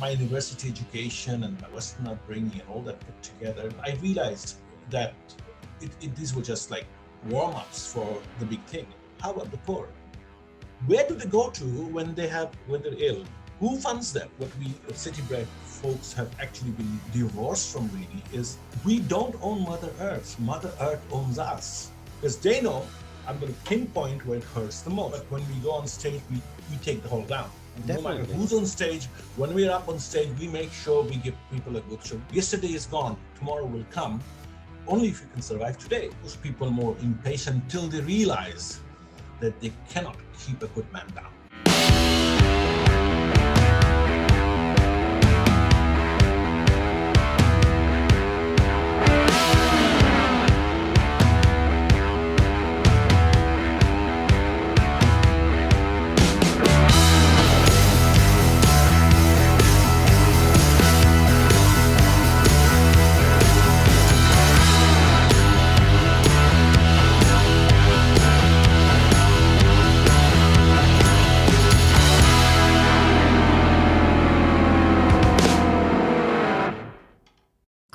my university education and my Western upbringing and all that put together, I realized that these were just like warm-ups for the big thing. How about the poor? Where do they go to when they're ill? Who funds them? What we city-bred folks have actually been divorced from really is we don't own Mother Earth. Mother Earth owns us. Because they know I'm going to pinpoint where it hurts the most. But when we go on stage, we take the whole down. No matter who's on stage, when we're up on stage, we make sure we give people a good show. Yesterday is gone, tomorrow will come. Only if you can survive today. Push people more impatient till they realize that they cannot keep a good man down.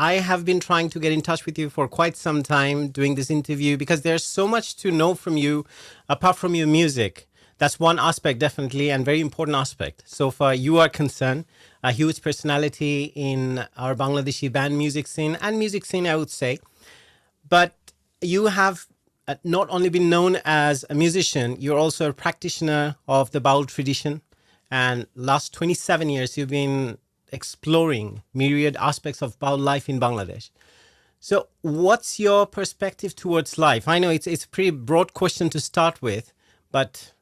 I have been trying to get in touch with you for quite some time doing this interview because there's so much to know from you apart from your music. That's one aspect, definitely, and very important aspect. So far, you are concerned, a huge personality in our Bangladeshi band music scene and music scene, I would say. But you have not only been known as a musician, you're also a practitioner of the Baul tradition. And last 27 years, you've been exploring myriad aspects of Baul life in Bangladesh. So what's your perspective towards life? I know it's a pretty broad question to start with, but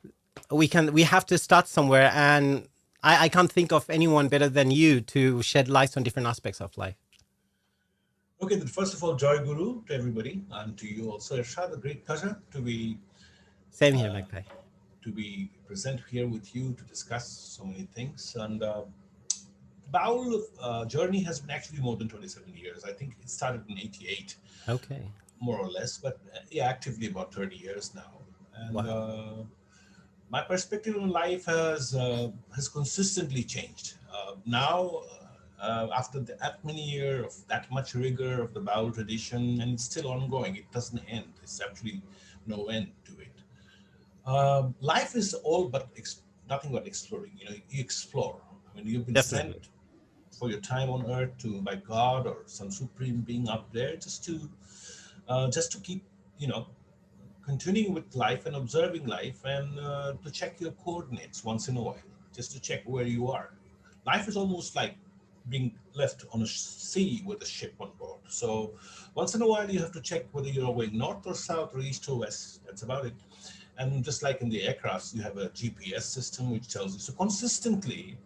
we have to start somewhere, and I can't think of anyone better than you to shed light on different aspects of life. Okay, then first of all, Joy Guru to everybody, and to you also, Ershad. A great pleasure to be Same here, Mac Haque. to be present here with you to discuss so many things. And Baul journey has been actually more than 27 years. I think it started in 88, Okay. more or less, but yeah, actively about 30 years now. And Wow. My perspective on life has consistently changed. Now, after that many years of that much rigor of the Baul tradition, and it's still ongoing, it doesn't end. It's actually no end to it. Life is all but nothing but exploring. You know, you explore. I mean, you've been Definitely. sent for your time on earth to by God or some supreme being up there just to keep, you know, continuing with life and observing life, and to check your coordinates once in a while, just to check where you are. Life is almost like being left on a sea with a ship on board. So once in a while, you have to check whether you're going north or south or east or west. That's about it. And just like in the aircrafts, you have a GPS system which tells you. So consistently,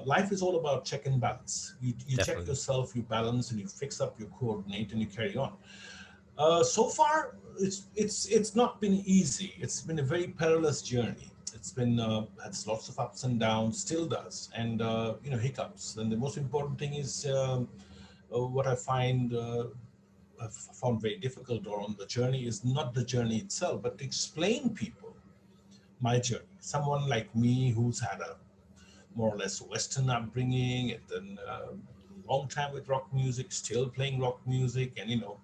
life is all about check and balance. You check Definitely. yourself, you balance, and you fix up your coordinate, and you carry on. So far, it's not been easy. It's been a very perilous journey. It's been has lots of ups and downs, still does, and you know, hiccups. And the most important thing is what I've found very difficult or on the journey is not the journey itself, but to explain people my journey. Someone like me who's had a more or less Western upbringing, and then long time with rock music, still playing rock music, and you know,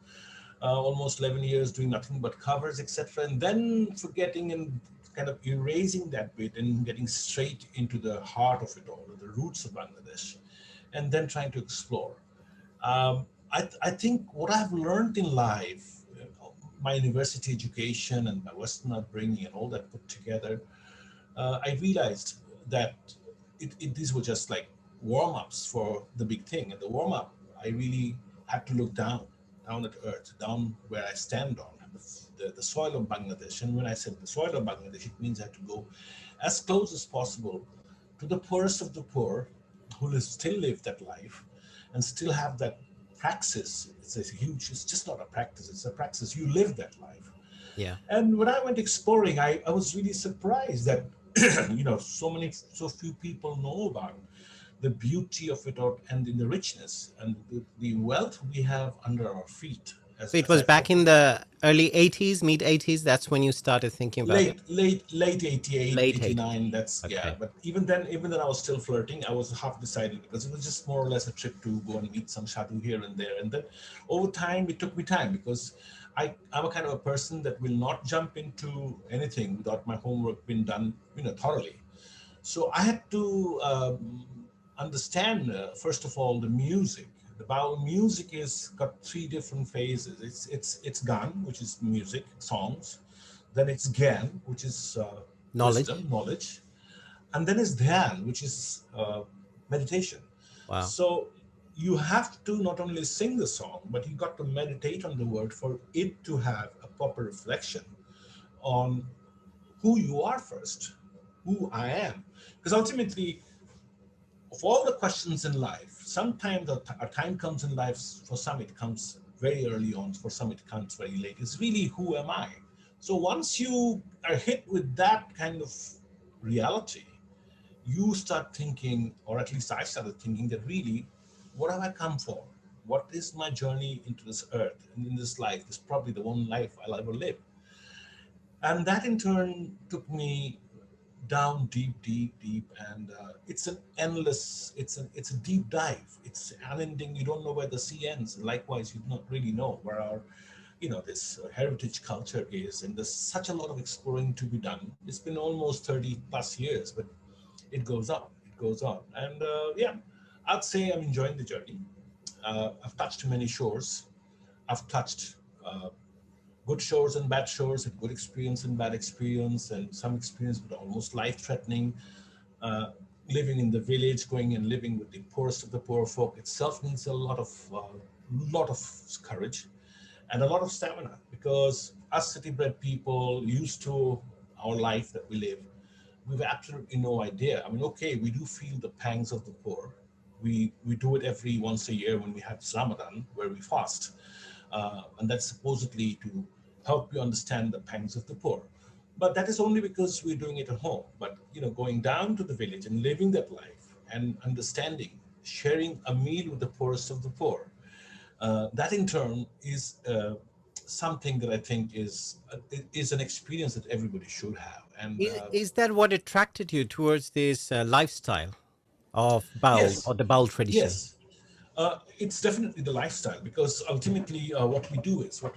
almost 11 years doing nothing but covers, etc. And then forgetting and kind of erasing that bit and getting straight into the heart of it all, the roots of Bangladesh, and then trying to explore. I think what I've learned in life, my university education and my Western upbringing and all that put together, I realized that these were just like warm ups for the big thing. And the warm up, I really had to look down at earth, down where I stand on the soil of Bangladesh. And when I said the soil of Bangladesh, it means I had to go as close as possible to the poorest of the poor who still live that life and still have that praxis. It's a huge, it's just not a practice, it's a praxis. You live that life. Yeah. And when I went exploring, I was really surprised that, you know, so few people know about the beauty of it all and in the richness and the wealth we have under our feet. So it as was I back in the early 80s, mid 80s. That's when you started thinking about it. late 88, Late 80s. 89. That's, yeah. Okay. But even then I was still flirting. I was half decided because it was just more or less a trip to go and meet some sadhu here and there. And then over time, it took me time because I'm a kind of a person that will not jump into anything without my homework being done, thoroughly. So I had to understand, first of all, the music. The Baul music is got three different phases. It's gan, which is music, songs. Then it's gyan, which is Knowledge. wisdom, knowledge, and then it's dhyan, which is meditation. Wow. So you have to not only sing the song, but you got to meditate on the word for it to have a proper reflection on who you are first, who I am. Because ultimately, of all the questions in life, sometimes a time comes in life, for some it comes very early on, for some it comes very late. It's really, who am I? So once you are hit with that kind of reality, you start thinking, or at least I started thinking, that really, what have I come for? What is my journey into this earth and in this life? This is probably the one life I'll ever live. And that in turn took me down deep, deep, deep, and it's an endless. It's a deep dive. It's unending. You don't know where the sea ends. Likewise, you don't really know where our, this heritage culture is, and there's such a lot of exploring to be done. It's been almost 30 plus years, but it goes on. It goes on, and yeah, I'd say I'm enjoying the journey. I've touched many shores. I've touched good shores and bad shores, and good experience and bad experience, and some experience with almost life-threatening. Uh, Living in the village, going and living with the poorest of the poor folk itself needs a lot of courage and a lot of stamina, because us city-bred people used to our life that we live, we've absolutely no idea. I mean, okay, we do feel the pangs of the poor. We do it every once a year when we have Ramadan, where we fast, and that's supposedly to help you understand the pangs of the poor. But that is only because we're doing it at home. But going down to the village and living that life and understanding, sharing a meal with the poorest of the poor, that in turn is something that I think is an experience that everybody should have. And Is that what attracted you towards this lifestyle of Baul yes, or the Baul tradition? yes, it's definitely the lifestyle, because ultimately what we do is what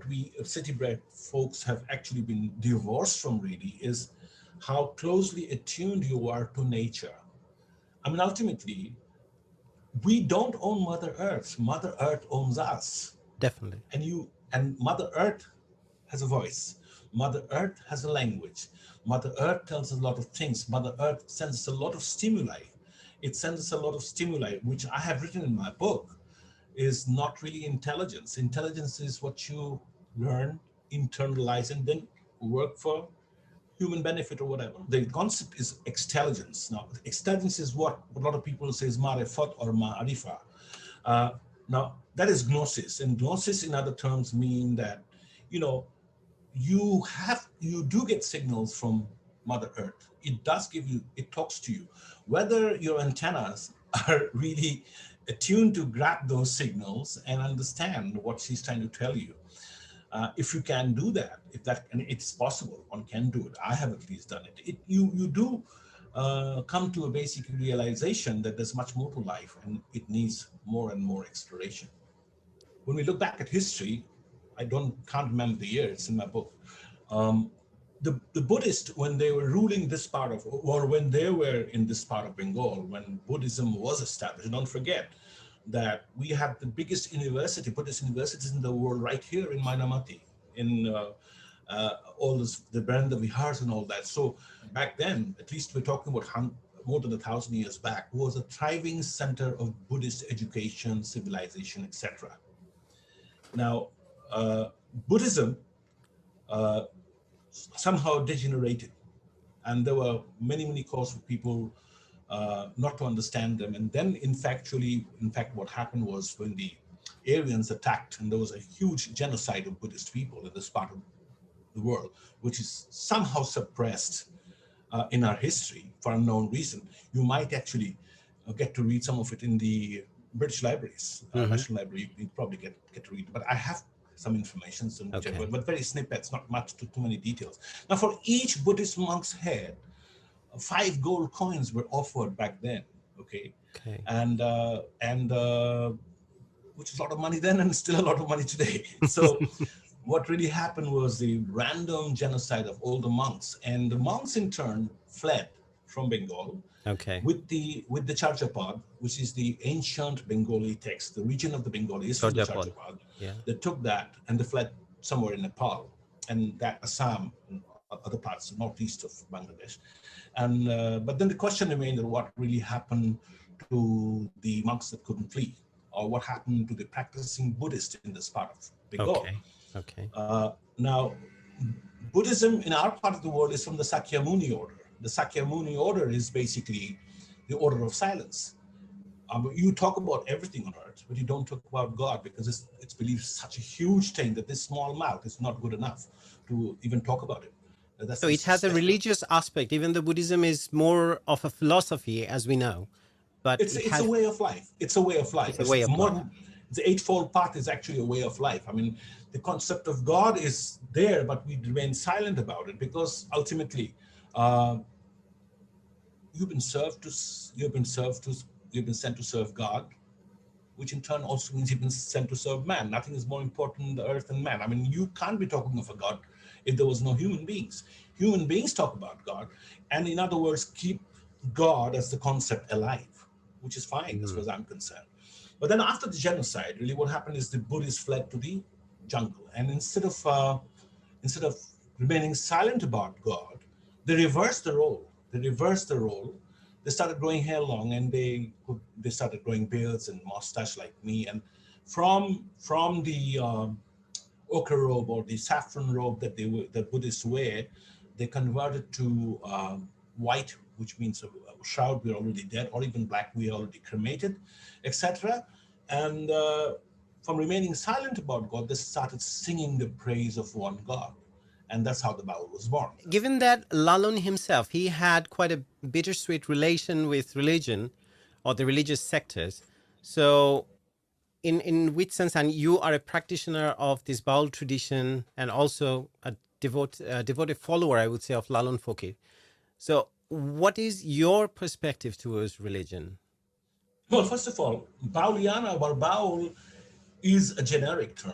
we city-bred folks have actually been divorced from, really, is how closely attuned you are to nature. I mean, ultimately, we don't own Mother Earth. Mother Earth owns us. Definitely. And Mother Earth has a voice. Mother Earth has a language. Mother Earth tells us a lot of things. Mother Earth sends us a lot of stimuli. It sends us a lot of stimuli, which I have written in my book, is not really intelligence. Intelligence is what you learn, internalize, and then work for human benefit or whatever. The concept is extelligence. Now, extelligence is what a lot of people say is marifat or ma'arifa. Uh, Now, that is gnosis. And gnosis, in other terms, mean that, you know, you do get signals from Mother Earth. It does give you, it talks to you. Whether your antennas are really attuned to grab those signals and understand what she's trying to tell you. If you can do that, if that, and it's possible, one can do it. I have at least done it. You do come to a basic realization that there's much more to life, and it needs more and more exploration. When we look back at history, I can't remember the year. It's in my book. Um, the Buddhists, when they were ruling this part of, or when they were in this part of Bengal, when Buddhism was established, don't forget that we have the biggest university, Buddhist universities in the world, right here in Mainamati, in all this, the Branda Vihars and all that. So back then, at least we're talking about more than 1,000 years back, was a thriving center of Buddhist education, civilization, etc. Now, Buddhism uh, somehow degenerated, and there were many calls for people not to understand them. And then, in fact, what happened was when the Aryans attacked, and there was a huge genocide of Buddhist people in this part of the world, which is somehow suppressed in our history for unknown reason. You might actually get to read some of it in the British libraries, Hmm. National Library. You probably get to read. But I have some information, Okay. but very snippets, not much, too many details. Now, for each Buddhist monk's head, 5 gold coins were offered back then. Okay, Okay. and which is a lot of money then, and still a lot of money today. So, what really happened was the random genocide of all the monks, and the monks in turn fled from Bengal Okay. with the Charjapad, which is the ancient Bengali text. The region of the Bengali is from the Chorjapod. Charjapad. Yeah. They took that and they fled somewhere in Nepal and that Assam and other parts, northeast of Bangladesh. And but then the question remained of what really happened to the monks that couldn't flee, or what happened to the practicing Buddhists in this part of Bengal. Okay. Okay. Now, Buddhism in our part of the world is from the Sakyamuni order. The Sakyamuni order is basically the order of silence. You talk about everything on earth, but you don't talk about God because it's believed such a huge thing that this small mouth is not good enough to even talk about it. So it has a religious aspect, even though Buddhism is more of a philosophy, as we know, but it's a way of life. It's a way of life. It's a way of more life. The Eightfold Path is actually a way of life. I mean, the concept of God is there, but we remain silent about it because ultimately, you've been sent to serve God, which in turn also means you've been sent to serve man. Nothing is more important in the earth than man. I mean, you can't be talking of a God if there was no human beings. Human beings talk about God, and in other words, keep God as the concept alive, which is fine as far as I'm concerned. But then after the genocide, really what happened is the Buddhists fled to the jungle, and instead of remaining silent about God, they reversed the role. They started growing hair long, and they started growing beards and mustache like me. And from the ochre robe or the saffron robe that Buddhists wear, they converted to white, which means a shroud, we're already dead, or even black, we are already cremated, etc. And from remaining silent about God, they started singing the praise of one God. And that's how the Baul was born. Given that Lalun himself, he had quite a bittersweet relation with religion or the religious sectors. So in which sense, and you are a practitioner of this Baul tradition and also a devoted follower, I would say, of Lalun Fakir. So what is your perspective towards religion? Well, first of all, Bauliana or Baul is a generic term.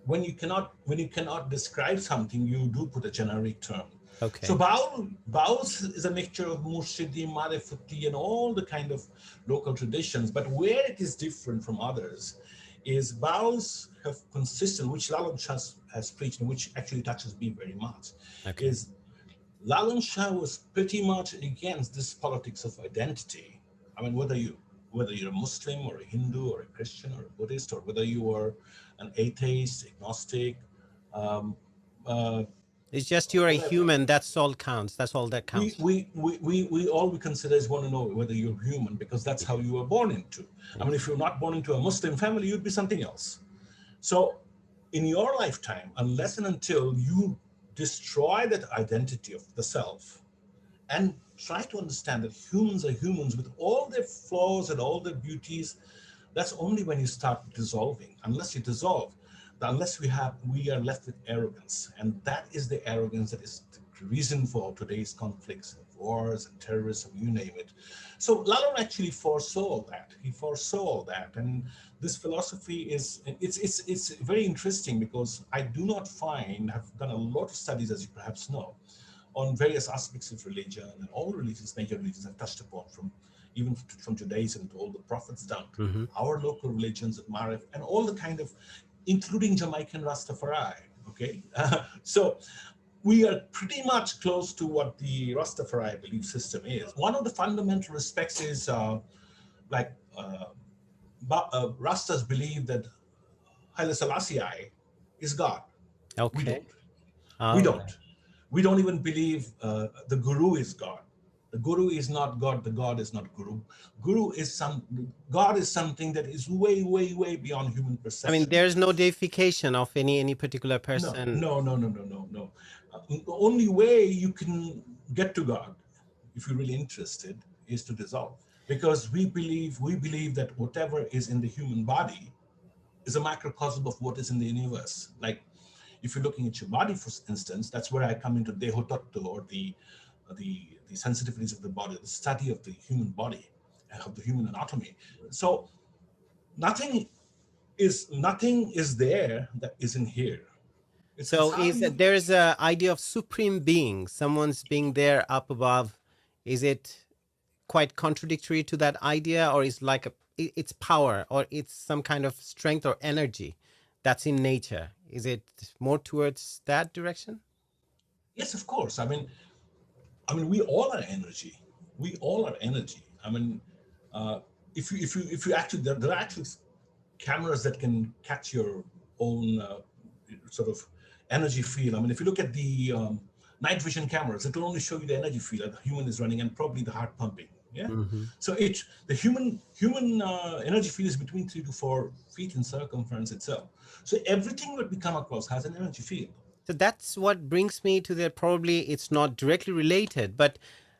When you cannot describe something, you do put a generic term. Okay. So Baul is a mixture of Murshidi, Marifuti, and all the kind of local traditions. But where it is different from others is Bauls have consistent, which Lalun Shah has preached, and which actually touches me very much, Okay. is Lalun Shah was pretty much against this politics of identity. I mean, whether you're a Muslim or a Hindu or a Christian or a Buddhist, or whether you are an atheist, agnostic, um, It's just you're a whatever. human. That's all counts. That's all that counts. We all we consider is want to know whether you're human because that's how you were born into. I mean, if you're not born into a Muslim family, you'd be something else. So in your lifetime, unless and until you destroy that identity of the self and try to understand that humans are humans with all their flaws and all their beauties, that's only when you start dissolving. Unless you dissolve, we are left with arrogance, and that is the arrogance that is the reason for today's conflicts and wars and terrorism, you name it. So Lalon actually foresaw that. He foresaw that, and this philosophy it's very interesting because I do not find, I've done a lot of studies, as you perhaps know, on various aspects of religion, and all religions, major religions I've touched upon, even from Judaism to all the prophets down to our local religions at Marif, and all the kind of, including Jamaican Rastafari, okay? So we are pretty much close to what the Rastafari belief system is. One of the fundamental respects is Rastas believe that Haile Selassie is God. We Okay. don't. We All right. don't. We don't even believe the Guru is God. The Guru is not God. The God is not Guru. God is something that is way, way, way beyond human I perception. mean, there's no deification of any particular No, person. no. The only way you can get to God, if you're really interested, is to dissolve. Because we believe that whatever is in the human body is a microcosm of what is in the universe. Like, if you're looking at your body, for instance, that's where I come into Deho Tattva, or the sensitivities of the body, the study of the human body, of the human anatomy. So nothing is there that isn't here. It's So how is you. there's a idea of supreme being, someone's being there up above. Is it quite contradictory to that idea, or is like it's power, or it's some kind of strength or energy that's in nature? Is it more towards that direction? Yes, of course. I mean, we all are energy. We all are energy. Uh, if you actually, there are actually cameras that can catch your own sort of energy field. I mean, if you look at the night vision cameras, it will only show you the energy field that the human is running and probably the heart pumping. Yeah. Hmm. So the human energy field is between 3 to 4 feet in circumference itself. So everything that we come across has an energy field. So that's what brings me to the, probably it's not directly related, but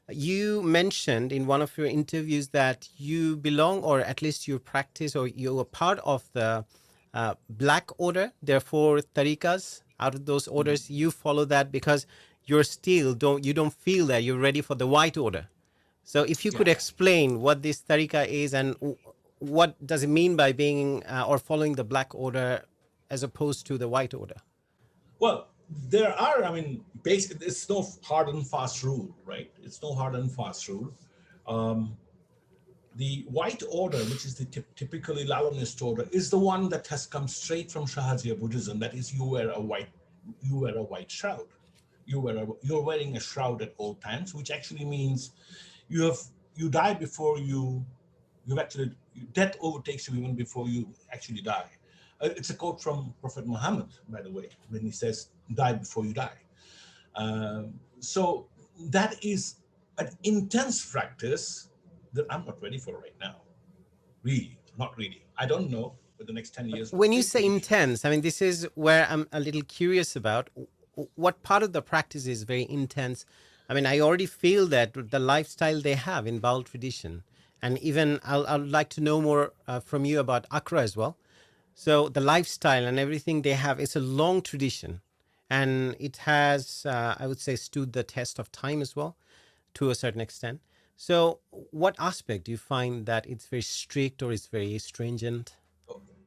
you mentioned in one of your interviews that you belong, or at least you practice, or you're a part of the Black Order. There are four tariqas. Out of those orders, you follow that because you're still you don't feel that you're ready for the White Order. So if you could Yeah. explain what this tariqa is, and what does it mean by being or following the Black Order as opposed to the White Order? Well, there are, basically, it's no hard and fast rule, right? It's no hard and fast rule. Um, the white order, which is the typically Lalonist order, is the one that has come straight from Shahajiya Buddhism. That is, you wear a white shroud. You're wearing a shroud at all times, which actually means you die before you've actually, death overtakes you even before you actually die. It's a quote from Prophet Muhammad, by the way, when he says, "Die before you die." So that is an intense practice that I'm not ready for right now. Really, not really. I don't know what the next 10 years will When you bring to say me. intense, I mean, this is where I'm a little curious about what part of the practice is very intense. I mean, I already feel that the lifestyle they have in Baul tradition, and even I'd like to know more from you about Accra as well. So the lifestyle and everything they have, it's a long tradition, and it has, I would say, stood the test of time as well, to a certain extent. So, what aspect do you find that it's very strict or it's very stringent?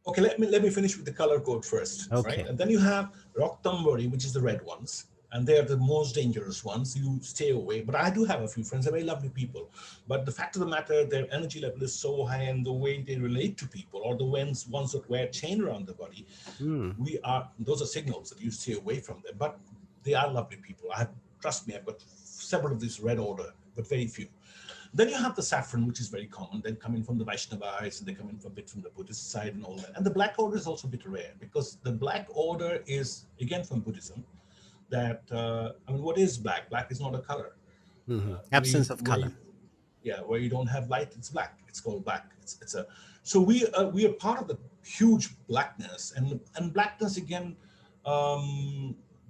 Okay, let me finish with the color code first, right? Okay. And then you have Roktambori, which is the red ones, and they are the most dangerous ones. You stay away. But I do have a few friends; they're very lovely people. But the fact of the matter, their energy level is so high, and the way they relate to people, or the ones that wear chain around the body, Hmm. those are signals that you stay away from them. But they are lovely people. Trust me, I've got several of this red order, but very few. Then you have the saffron, which is very common. They come in from the Vaishnavas, and they come in a bit from the Buddhist side and all that. And the black order is also a bit rare, because the black order is again from Buddhism. That what is black? Black is not a color. Hmm. Where you Absence of where color. you yeah, where you don't have light, it's black. It's called black. It's a So we are part of the huge blackness, and blackness again.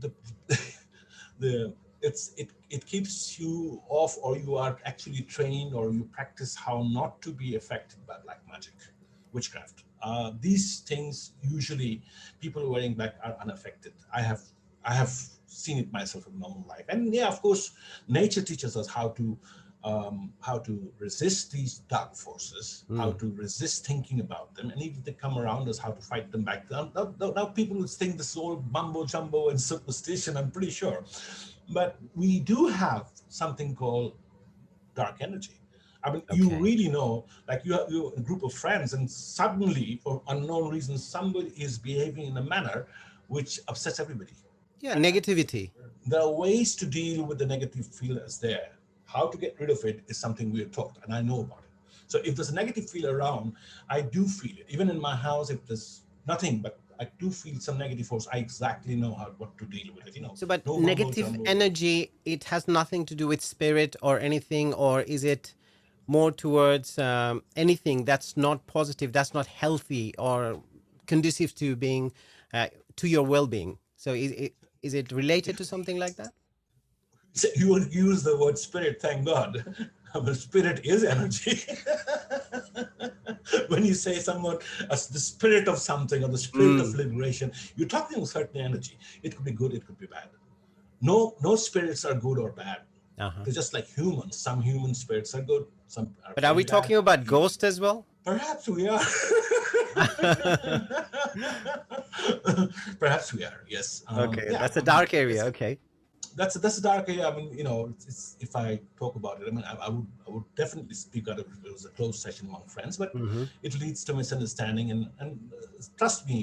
The the it keeps you off, or you are actually trained, or you practice how not to be affected by black magic, witchcraft. These things, usually people wearing black are unaffected. I have seen it myself in normal life. And yeah, of course, nature teaches us how to resist these dark forces, how Mm. to resist thinking about them, and if they come around us, how to fight them back. Now people would think this is all mumbo jumbo and superstition, I'm pretty sure. But we do have something called dark energy. You Okay. really know, like you're a group of friends, and suddenly, for unknown reasons, somebody is behaving in a manner which upsets everybody. Yeah, negativity. There are ways to deal with the negative feel that's there. How to get rid of it is something we are taught, and I know about it. So if there's a negative feel around, I do feel it. Even in my house, if there's nothing, but I do feel some negative force, I exactly know what to deal with it. So, but No mumbo negative jumbo. energy, it has nothing to do with spirit or anything, or is it more towards anything that's not positive, that's not healthy or conducive to being, to your well-being? So, is it related to something like that? So you would use the word spirit, thank God. But spirit is energy. when you say someone as the spirit of something or the spirit of liberation, you're talking of a certain energy. It could be good, it could be bad. No spirits are good or bad. Uh-huh. They're just like humans. Some human spirits are good, some are But are very we bad. talking about ghost as well? Perhaps we are. Perhaps we are. Yes. Okay, Yeah. that's a I mean, dark area. Okay. that's a dark area. I mean, it's if I talk about it, I mean, I would definitely speak out if it was a closed session among friends, but Hmm. it leads to misunderstanding, and trust me,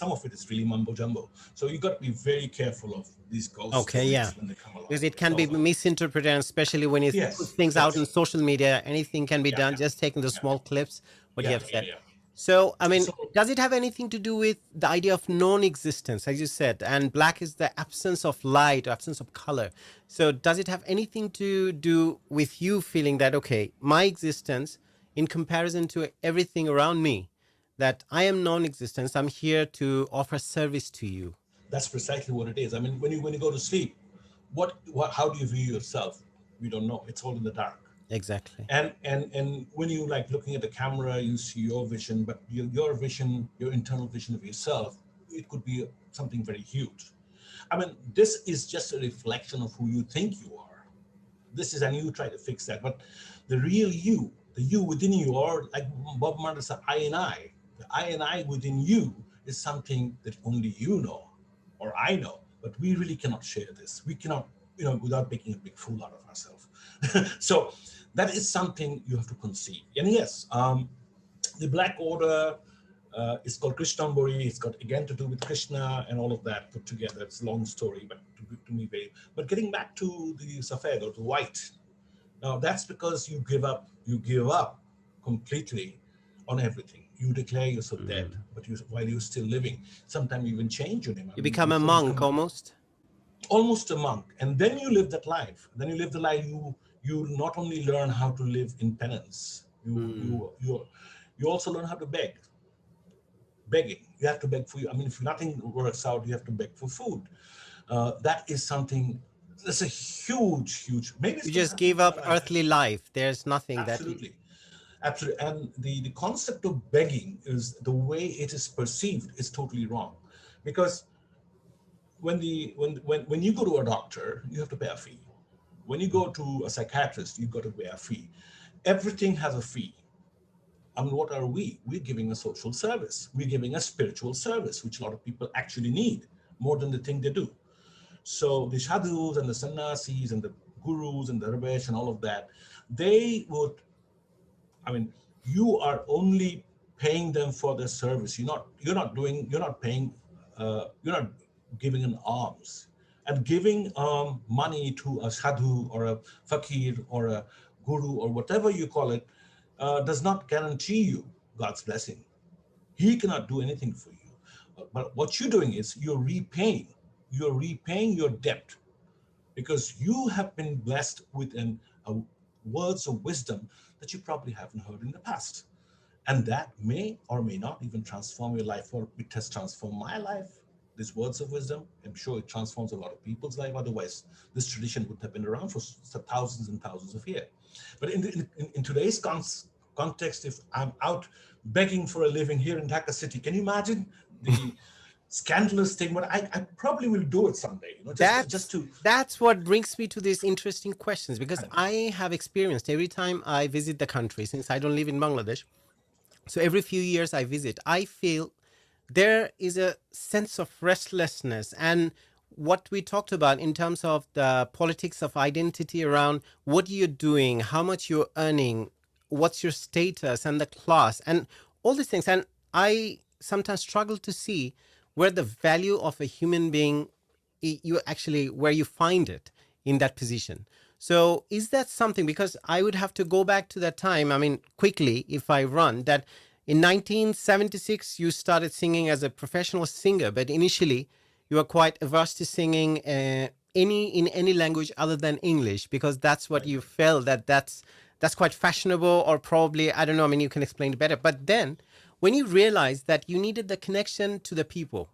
some of it is really mumbo jumbo. So you got to be very careful of these ghost Okay, yeah. stories when they come along. Because it can be So misinterpreted, and especially when you put yes, things out yes, on social media, anything can be yeah, done, just taking the yeah, small clips, what you yeah, have yeah, said. yeah. So, I mean, So does it have anything to do with the idea of non-existence, as you said, and black is the absence of light, or absence of color. So does it have anything to do with you feeling that, okay, my existence in comparison to everything around me, that I am non-existence, I'm here to offer service to you? that's precisely what it is. I mean, when you go to sleep, what how do you view yourself? We don't know. It's all in the dark. Exactly. And when you like looking at the camera, you see your vision, but your vision, your internal vision of yourself, it could be something very huge. I mean, this is just a reflection of who you think you are. This is, and you try to fix that, but the real you, the you within you, or like Bob Marley said, I and I, the I and I within you is something that only you know, or I know, but we really cannot share this. We cannot, without making a big fool out of ourselves. So that is something you have to conceive. And yes, the Black Order is called Krishnambori. It's got again to do with Krishna and all of that put together. It's a long story, but to me, very. But getting back to the Safed or the white, now that's because you give up. You give up completely on everything. You declare yourself dead, Mm. but while you're still living, sometimes you even change your name. I You mean, become a before you monk become almost. almost a monk, and then you live that life. Then you live the life. You not only learn how to live in penance. Mm. You also learn how to beg. Begging. You have to beg for you. I mean, if nothing works out, you have to beg for food. That is something. That's a huge. Maybe it's You going to just happen give in my up life. earthly life. There's nothing that you. Absolutely, absolutely. And the concept of begging is the way it is perceived is totally wrong, because when you go to a doctor, you have to pay a fee. When you go to a psychiatrist, you got to pay a fee. Everything has a fee. I mean, what are we? We're giving a social service. We're giving a spiritual service, which a lot of people actually need more than they think they do. So the sadhus and the sannyasis and the gurus and the rabesh and all of that, they would, I mean, you are only paying them for their service. You're not paying, you're not giving an alms. And giving money to a sadhu or a fakir or a guru or whatever you call it does not guarantee you God's blessing. He cannot do anything for you. But what you're doing is you're repaying your debt, because you have been blessed with words of wisdom that you probably haven't heard in the past. And that may or may not even transform your life, or it has transformed my life. These words of wisdom, I'm sure it transforms a lot of people's life. Otherwise, this tradition would have been around for thousands and thousands of years. But in today's context, if I'm out begging for a living here in Dhaka City, can you imagine the scandalous thing? But I probably will do it someday, just That's to. that's what brings me to these interesting questions, because I have experienced every time I visit the country, since I don't live in Bangladesh. So every few years I visit, I feel there is a sense of restlessness. And what we talked about in terms of the politics of identity around what you're doing, how much you're earning, what's your status and the class, and all these things. And I sometimes struggle to see where the value of a human being, you actually, where you find it in that position. So is that something, because I would have to go back to that time, I mean, quickly, if I run that, in 1976 you started singing as a professional singer, but initially you were quite averse to singing any language other than English, because that's what Right. you felt that's quite fashionable, or probably, I don't know, I mean, you can explain it better. But then when you realized that you needed the connection to the people,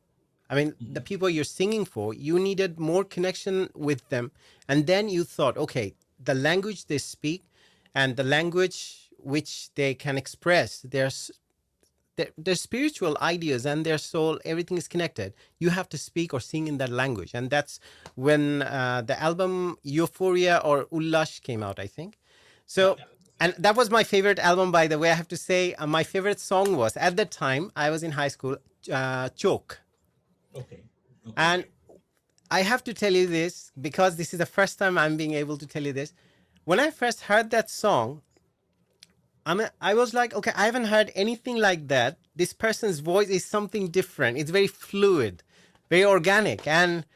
I mean, the people you're singing for, you needed more connection with them. And then you thought, okay, the language they speak and the language which they can express their their spiritual ideas and their soul, everything is connected. You have to speak or sing in that language. And that's when the album Euphoria or Ullash came out, I think. Yeah, So, and that was my favorite album, by the way. I have to say, my favorite song was, at the time, I was in high school, Choke. okay, okay, And I have to tell you this because this is the first time I'm being able to tell you this. When I first heard that song, I was like, okay, I haven't heard anything like that. This person's voice is something different. It's very fluid, very organic, and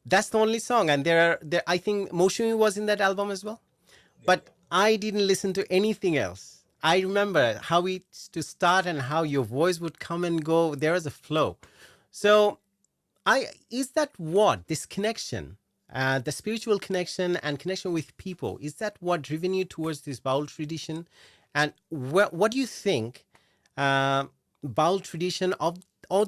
that's the only song. And there I think Moshumi was in that album as well, yeah, but I didn't listen to anything else. I remember how it to start and how your voice would come and go. There was a flow. So is that what this connection, the spiritual connection and connection with people, is that what driven you towards this Baul tradition? And what do you think Baul tradition of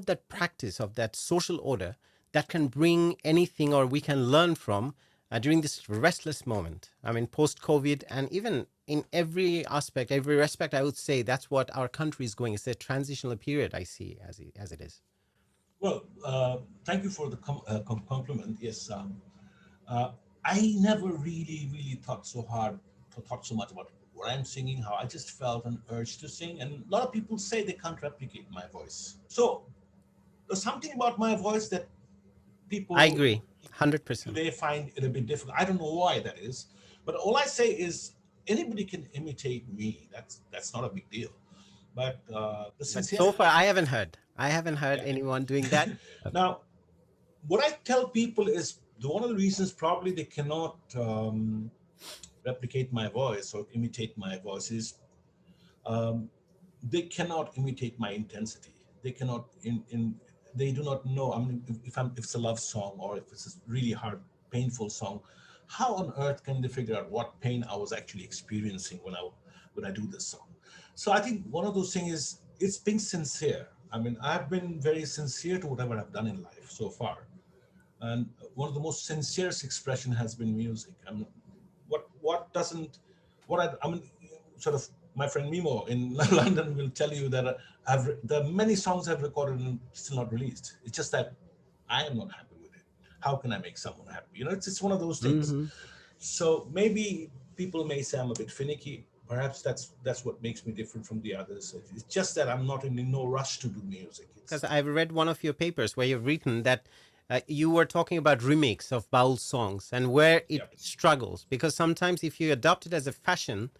that practice of that social order that can bring anything or we can learn from during this restless moment? I mean, post-COVID, and even in every aspect, every respect, I would say that's what our country is going. It's a transitional period I see as it is. Well, thank you for the compliment. Yes, uh, I never really thought so hard, thought so much about what I'm singing, how I just felt an urge to sing. And a lot of people say they can't replicate my voice. So there's something about my voice that I people agree, 100%. today find it a bit difficult. I don't know why that is, but all I say is anybody can imitate me. That's not a big deal. But the But so far, sincerity, I haven't heard yeah. anyone doing that. Now, what I tell people is one of the reasons probably they cannot replicate my voice or imitate my voice is um, they cannot imitate my intensity. They cannot they do not know. I mean, if it's a love song or if it's a really hard, painful song, how on earth can they figure out what pain I was actually experiencing when I do this song? So I think one of those things is it's being sincere. I mean, I've been very sincere to whatever I've done in life so far, and one of the most sincerest expression has been music. I mean, what doesn't I mean, sort of my friend Mimo in London will tell you that there are many songs I've recorded and still not released. It's just that I am not happy with it. How can I make someone happy? You know, it's one of those things. Hmm. So maybe people may say I'm a bit finicky. Perhaps that's what makes me different from the others. It's just that I'm not in no rush to do music. Because It's I've read one of your papers where you've written that you were talking about remix of Baul songs and where it yeah, struggles. Because sometimes if you adopt it as a fashion,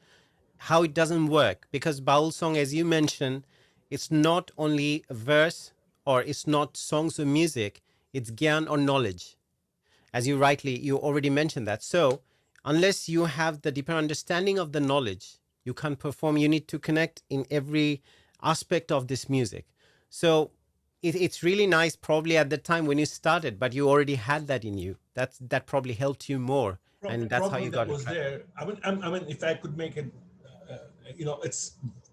how it doesn't work. Because Baul song, as you mentioned, it's not only a verse or it's not songs or music, it's gyan or knowledge. As you already mentioned that. So unless you have the deeper understanding of the knowledge, you can't perform. You need to connect in every aspect of this music. So it's really nice probably at the time when you started, but you already had that in you. That probably helped you more, and that's how probably you that got it was right. there. I mean, if I could make it, uh,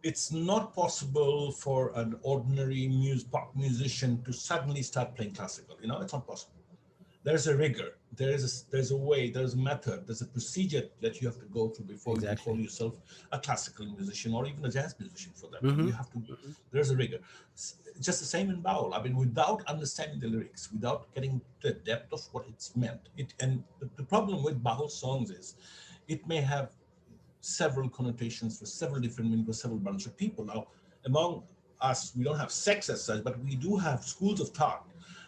it's not possible for an ordinary pop musician to suddenly start playing classical. You know, it's not possible. There's a rigor. There's a way. There's a method. There's a procedure that you have to go through before you can call Exactly. yourself a classical musician or even a jazz musician for that matter. Mm-hmm. You have to. There's a rigor. Just the same in Baul. I mean, without understanding the lyrics, without getting to the depth of what it's meant, the problem with Baul songs is, it may have several connotations for several different meanings for several bunch of people. Now, among us, we don't have sects as such, but we do have schools of thought.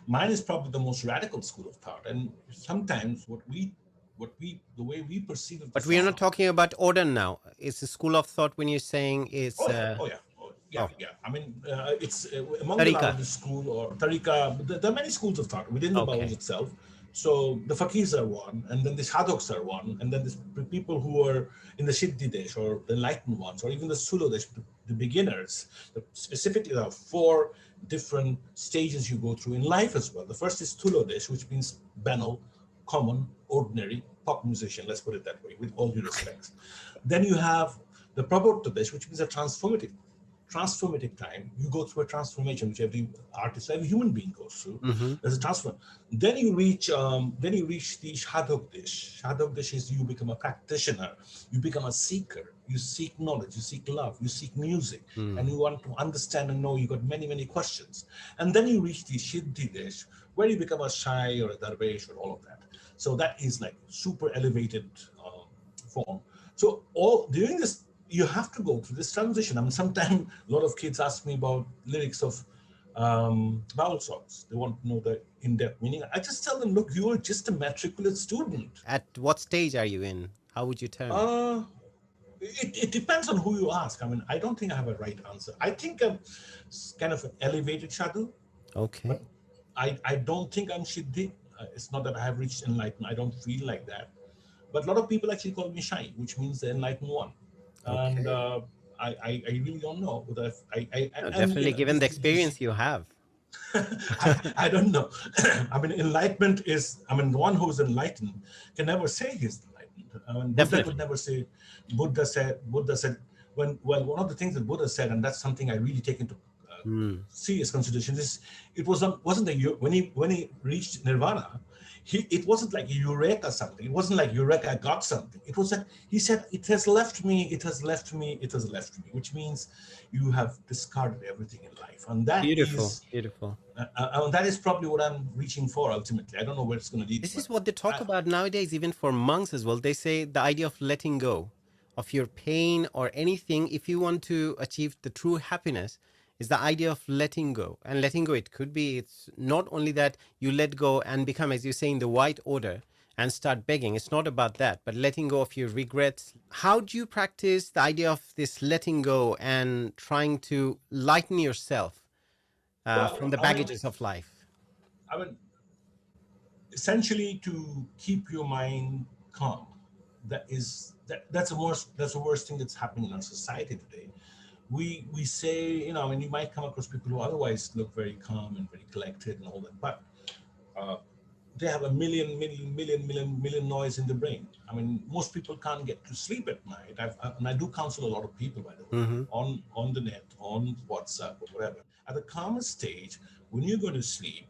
Mine is probably the most radical school of thought, and sometimes the way we perceive of the But we are not song. talking about order now. It's a school of thought when you're saying it's Oh yeah, oh yeah, oh, yeah, oh, yeah. I mean, it's among the tarika. Baudi school or Tariqa. There are many schools of thought within the Baul Okay. itself. So the Fakirs are one, and then the Shadoks are one, and then the people who are in the Siddhi Desh or the enlightened ones, or even the Sulu Desh, the beginners. Specifically, there are four different stages you go through in life as well. The first is Tulo Desh, which means banal, common, ordinary pop musician. Let's put it that way, with all due respect. Then you have the Prabodh, which means a transformative time. You go through a transformation, which every artist, every human being goes through. Mm-hmm. There's a transform. Then you reach the Shadok Dish. Shadok Dish is you become a practitioner, you become a seeker, you seek knowledge, you seek love, you seek music, Hmm. and you want to understand and know. You got many, many questions. And then you reach the Siddhi Desh, where you become a Shai or a Darvesh or all of that. So that is like super elevated form. So all during this, you have to go through this transition. I mean, sometimes a lot of kids ask me about lyrics of Baul songs. They want to know the in-depth meaning. I just tell them, look, you are just a matriculate student. At what stage are you in? How would you term it? Uh, it depends on who you ask. I mean, I don't think I have a right answer. I think I'm kind of an elevated shadow, Okay. but I don't think I'm Siddhi. It's not that I have reached enlightenment. I don't feel like that. But a lot of people actually call me Shai, which means the enlightened one. And Okay. I really don't know whether No, and definitely, given the experience you have. I don't know. I mean, enlightenment is, I mean, the one who's enlightened can never say he's enlightened. I mean, Buddha could Definitely. never say, Buddha said, well, one of the things that Buddha said, and that's something I really take into Hmm. serious consideration, is it wasn't that when he reached nirvana, it wasn't like eureka something. It wasn't like eureka, I got something. It was like he said, it has left me, it has left me, it has left me, which means you have discarded everything in life, and Beautiful. Beautiful. that is probably what I'm reaching for ultimately. I don't know where it's going to lead, This but is what they talk I, about nowadays, even for monks as well. They say the idea of letting go of your pain or anything, if you want to achieve the true happiness, is the idea of letting go. And letting go, it could be, it's not only that you let go and become, as you say, in the white order and start begging. It's not about that, but letting go of your regrets. How do you practice the idea of this letting go and trying to lighten yourself from well, the baggages of life? I mean, essentially to keep your mind calm. That's the worst thing that's happening in our society today. We say, I mean, you might come across people who otherwise look very calm and very collected and all that, but they have a million noise in the brain. I mean, most people can't get to sleep at night. And I do counsel a lot of people, by the way, Hmm. on the net, on WhatsApp or whatever. At the calmest stage, when you're going to sleep,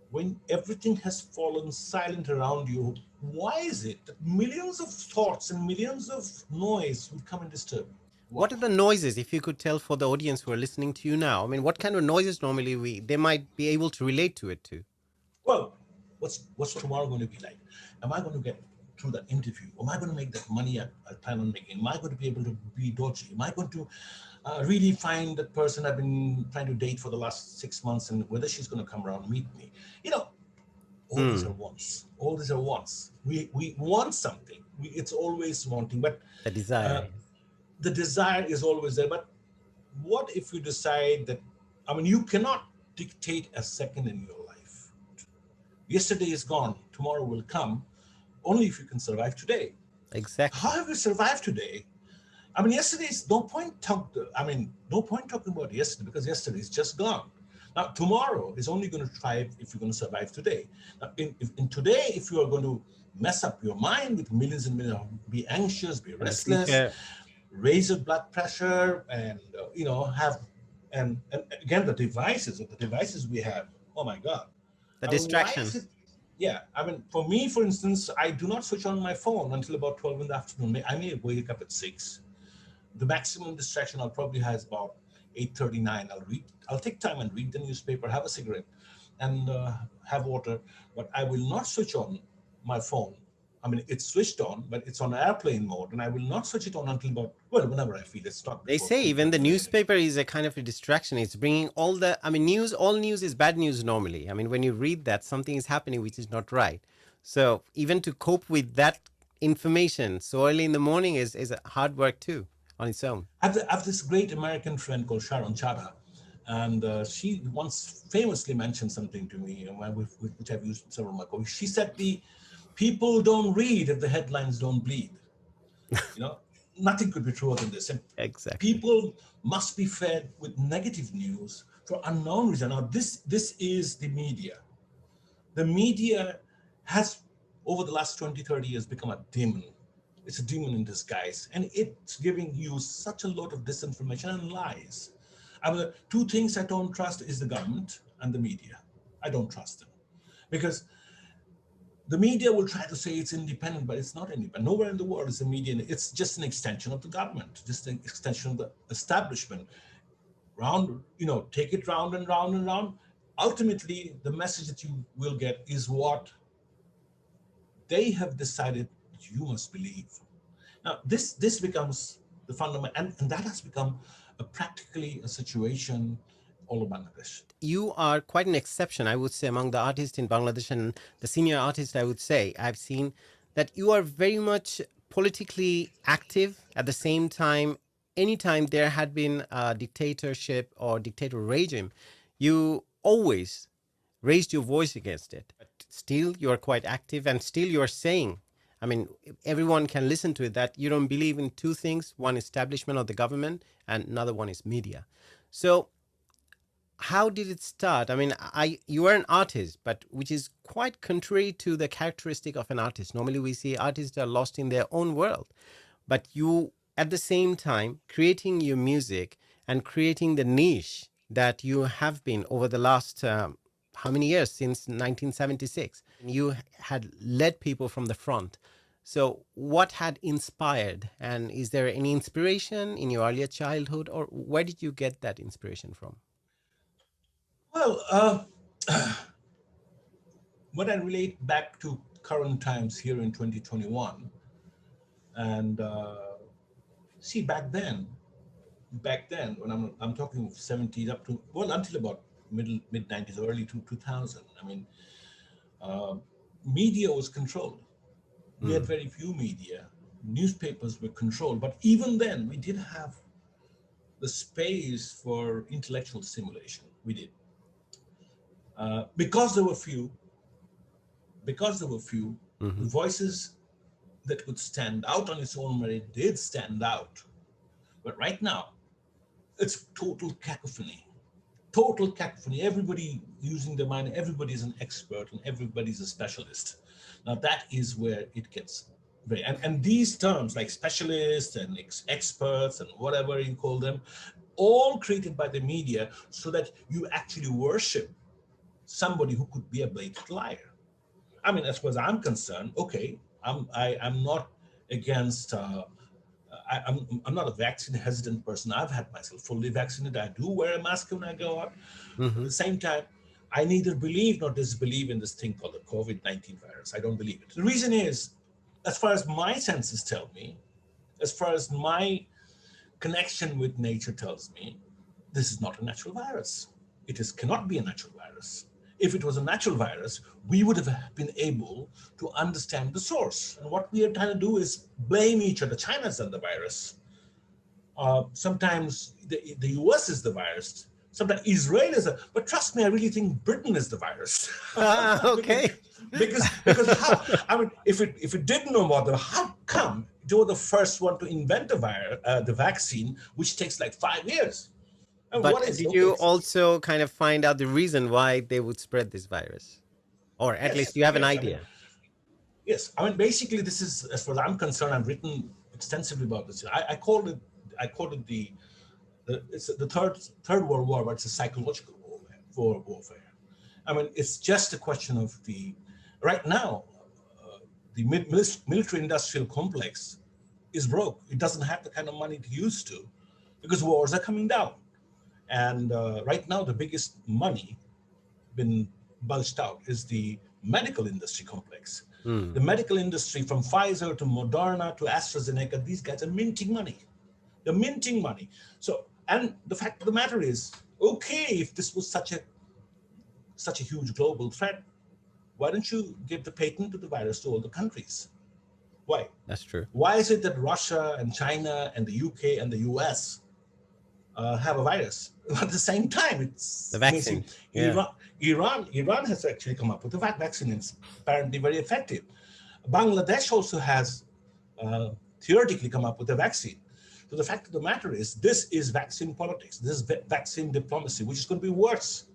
when everything has fallen silent around you, why is it that millions of thoughts and millions of noise would come and disturb you? Why? What are the noises, if you could tell for the audience who are listening to you now? I mean, what kind of noises normally they might be able to relate to it to? Well, what's tomorrow going to be like? Am I going to get through that interview? Am I going to make that money I plan on making? Am I going to be able to be dodgy? Am I going to really find that person I've been trying to date for the last 6 months, and whether she's going to come around and meet me? You know, all these are Hmm. wants. All these are wants. We want something. It's always wanting, but The desire. uh, the desire is always there. But what if you decide that? I mean, you cannot dictate a second in your life. Yesterday is gone. Tomorrow will come. Only if you can survive today. How Exactly. have you survived today? I mean, yesterday's no point no point talking about yesterday, because yesterday is just gone. Now, tomorrow is only going to thrive if you're going to survive today. Now, in today, if you are going to mess up your mind with millions and millions, be anxious, be And the restless, future, raise your blood pressure, and have, and again, the devices we have. Oh my God! the I mean, why is distraction. it? Yeah, I mean, for me, for instance, I do not switch on my phone until about 12 in the afternoon. I may wake up at 6. The maximum distraction I'll probably have is about 8:39. I'll take time and read the newspaper, have a cigarette, and have water. But I will not switch on my phone. I mean, it's switched on, but it's on airplane mode, and I will not switch it on until about, well, whenever I feel it's not They before say even the 3:30 in the evening. newspaper is a kind of a distraction. It's bringing all the, I mean, news, all news is bad news normally. I mean, when you read that, something is happening which is not right. So even to cope with that information so early in the morning is hard work too on its own. I have this great American friend called Sharon Chada, and she once famously mentioned something to me, which I've used in several of my colleagues. She said, "The people don't read if the headlines don't bleed." You know, nothing could be truer than this. And Exactly. people must be fed with negative news for unknown reason. Now, this is the media. The media has, over the last 20, 30 years, become a demon. It's a demon in disguise, and it's giving you such a lot of disinformation and lies. I mean, two things I don't trust is the government and the media. I don't trust them, because The media will try to say it's independent, but it's not independent. Nowhere in the world is the media. It's just an extension of the government, just an extension of the establishment. Round, take it round and round and round. Ultimately, the message that you will get is what they have decided you must believe. Now, this becomes the fundamental, and that has become practically a situation all over Bangladesh. You are quite an exception, I would say, among the artists in Bangladesh and the senior artists, I would say. I've seen that you are very much politically active. At the same time, anytime there had been a dictatorship or dictator regime, you always raised your voice against it. But still, you are quite active, and still you are saying, I mean, everyone can listen to it, that you don't believe in two things: one, establishment of the government, and another one is media. So how did it start? I mean, you are an artist, but which is quite contrary to the characteristic of an artist. Normally we see artists are lost in their own world, but you at the same time creating your music and creating the niche that you have been over the last how many years, since 1976. You had led people from the front. So what had inspired, and is there any inspiration in your earlier childhood, or where did you get that inspiration from? Well, when I relate back to current times here in 2021, and see back then when I'm talking 70s up to, well, until about mid 90s, early 2000. I mean, media was controlled. We had very few media. Newspapers were controlled, but even then, we did have the space for intellectual stimulation. We did. Because there were few, the voices that would stand out on its own merit did stand out. But right now, it's total cacophony. Total cacophony. Everybody using their mind, everybody's an expert and everybody's a specialist. Now that is where it gets very, and these terms like specialists and experts and whatever you call them, all created by the media so that you actually worship somebody who could be a blatant liar. I mean, as far as I'm concerned, okay, I'm not against. I'm not a vaccine hesitant person. I've had myself fully vaccinated. I do wear a mask when I go out. But at the same time, I neither believe nor disbelieve in this thing called the COVID-19 virus. I don't believe it. The reason is, as far as my senses tell me, as far as my connection with nature tells me, this is not a natural virus. It cannot be a natural virus. If it was a natural virus, we would have been able to understand the source. And what we are trying to do is blame each other. China's done the virus. Sometimes the US is the virus. Sometimes Israel is but trust me, I really think Britain is the virus. Okay. because how? I mean, if it didn't know about them, how come they were the first one to invent the vaccine, which takes like 5 years? And But did you also kind of find out the reason why they would spread this virus? Or at least you have an idea? Yes. I mean, basically, this is, as far as I'm concerned, I've written extensively about this. I called it it's the third World War, but it's a psychological warfare. I mean, it's just a question of right now, the military industrial complex is broke. It doesn't have the kind of money it used to because wars are coming down. And right now, the biggest money been bulged out is the medical industry complex. The medical industry, from Pfizer to Moderna to AstraZeneca, these guys are minting money. They're minting money. So, and the fact of the matter is, okay, if this was such a huge global threat, why don't you give the patent to the virus to all the countries? Why? That's true. Why is it that Russia and China and the UK and the US have a virus? At the same time, it's the vaccine. Iran has actually come up with a vaccine. It's apparently very effective. Bangladesh also has theoretically come up with a vaccine. So the fact of the matter is, this is vaccine politics. This is vaccine diplomacy, which is going to be worse.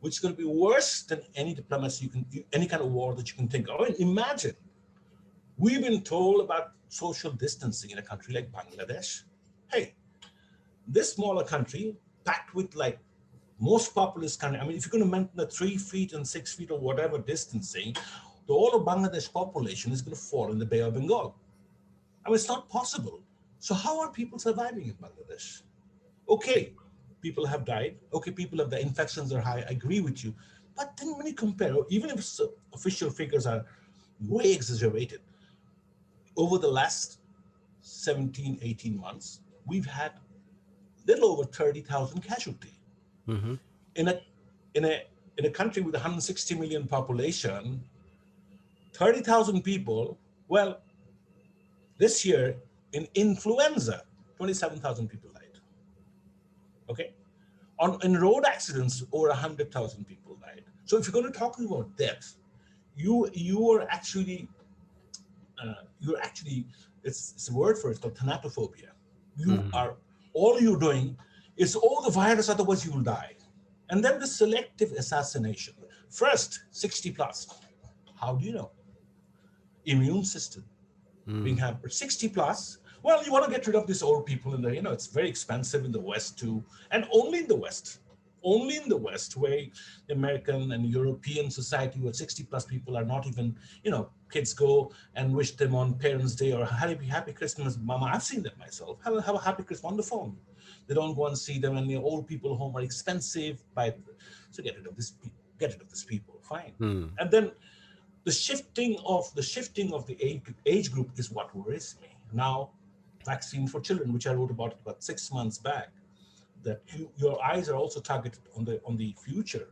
Which is going to be worse than any diplomacy any kind of war that you can think of. I mean, imagine, we've been told about social distancing in a country like Bangladesh. Hey, this smaller country, packed with like most populous country, I mean, if you're going to maintain the 3 feet and 6 feet or whatever distancing, the whole of Bangladesh population is going to fall in the Bay of Bengal. I mean, it's not possible. So how are people surviving in Bangladesh? Okay, people have died. Okay, people have the infections are high. I agree with you. But then when you compare, even if official figures are way exaggerated, over the last 17, 18 months, we've had little over 30,000 casualty. Mm-hmm. In a in a in a country with 160 million population, 30,000 people, well, this year in influenza, 27,000 people died. Okay? In road accidents, over 100,000 people died. So if you're going to talk about death, you're actually it's a word for it, it's called thanatophobia. Mm-hmm. All you're doing is, oh, the virus, otherwise you will die. And then the selective assassination. First, 60 plus. How do you know? Immune system being hampered. 60 plus. Well, you want to get rid of these old people in the, it's very expensive in the West too. And only in the West. Only in the West, where the American and European society where 60 plus people are not even, kids go and wish them on Parents' Day or happy Christmas, Mama. I've seen that myself. Have a happy Christmas on the phone. They don't go and see them, and the old people home are expensive. So get rid of this. Get rid of these people. Fine. And then the shifting of the age group is what worries me. Now, vaccine for children, which I wrote about 6 months back, that your eyes are also targeted on the future.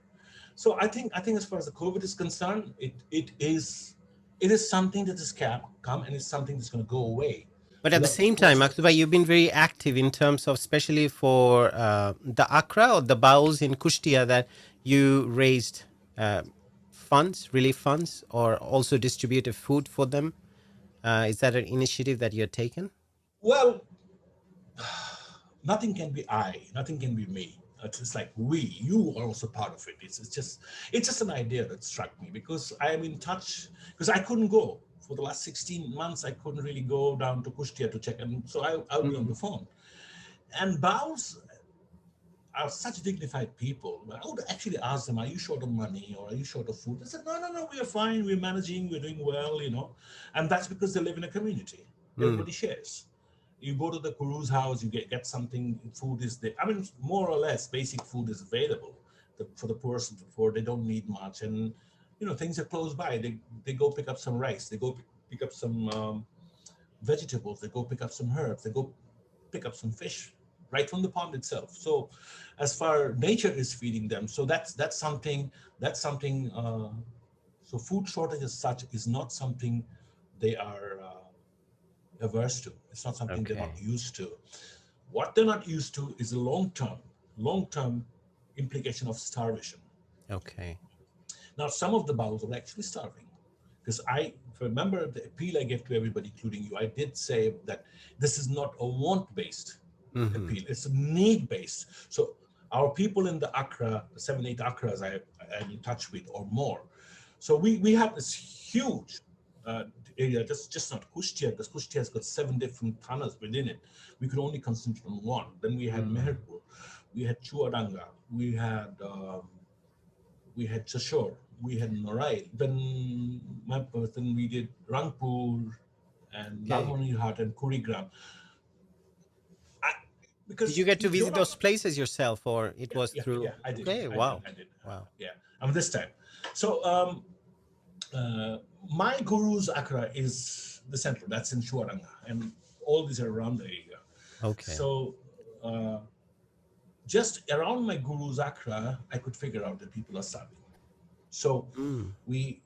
So I think as far as the COVID is concerned, it is something that has come, and it's something that's going to go away. But at the same time, Maktuba, you've been very active in terms of, especially for the Accra or the Bauls in Kushtia, that you raised relief funds, or also distributed food for them. Is that an initiative that you're taken? Well, nothing can be nothing can be me. It's like you are also part of it. It's just an idea that struck me, because I am in touch, because I couldn't go for the last 16 months. I couldn't really go down to Kushtia to check, and so I would be on the phone. And Baus are such dignified people. I would actually ask them, are you short of money or are you short of food? They said, no, we are fine. We're managing. We're doing well, And that's because they live in a community. Everybody shares. You go to the guru's house, you get something, food is there. I mean, more or less, basic food is available for the person. They don't need much. And, things are close by. They go pick up some rice. They go pick up some vegetables. They go pick up some herbs. They go pick up some fish right from the pond itself. So as far nature is feeding them. So that's something, so food shortage as such is not something they are averse to. It's not something they're not used to. What they're not used to is the long-term implication of starvation. Okay. Now, some of the Bauls are actually starving, because if I remember the appeal I gave to everybody, including you, I did say that this is not a want-based appeal. It's a need-based. So our people in the Accra, the 7-8 Accras I'm in touch with or more. So we have this huge area, just not Kushtia, because Kushtia has got 7 different thanas within it. We could only concentrate on one. Then we had Meherpur, we had Chuadanga, we had Chashore, we had Norai. Then we did Rangpur and Lalmonirhat and Kurigram. Did you get to visit those places yourself, or it was through? Yeah, I did. Okay, wow. I did. Wow. Yeah, this time. So my guru's Accra is the center. That's in Chuaranga, and all these are around the area. Okay. So just around my guru's Accra, I could figure out that people are starving. So we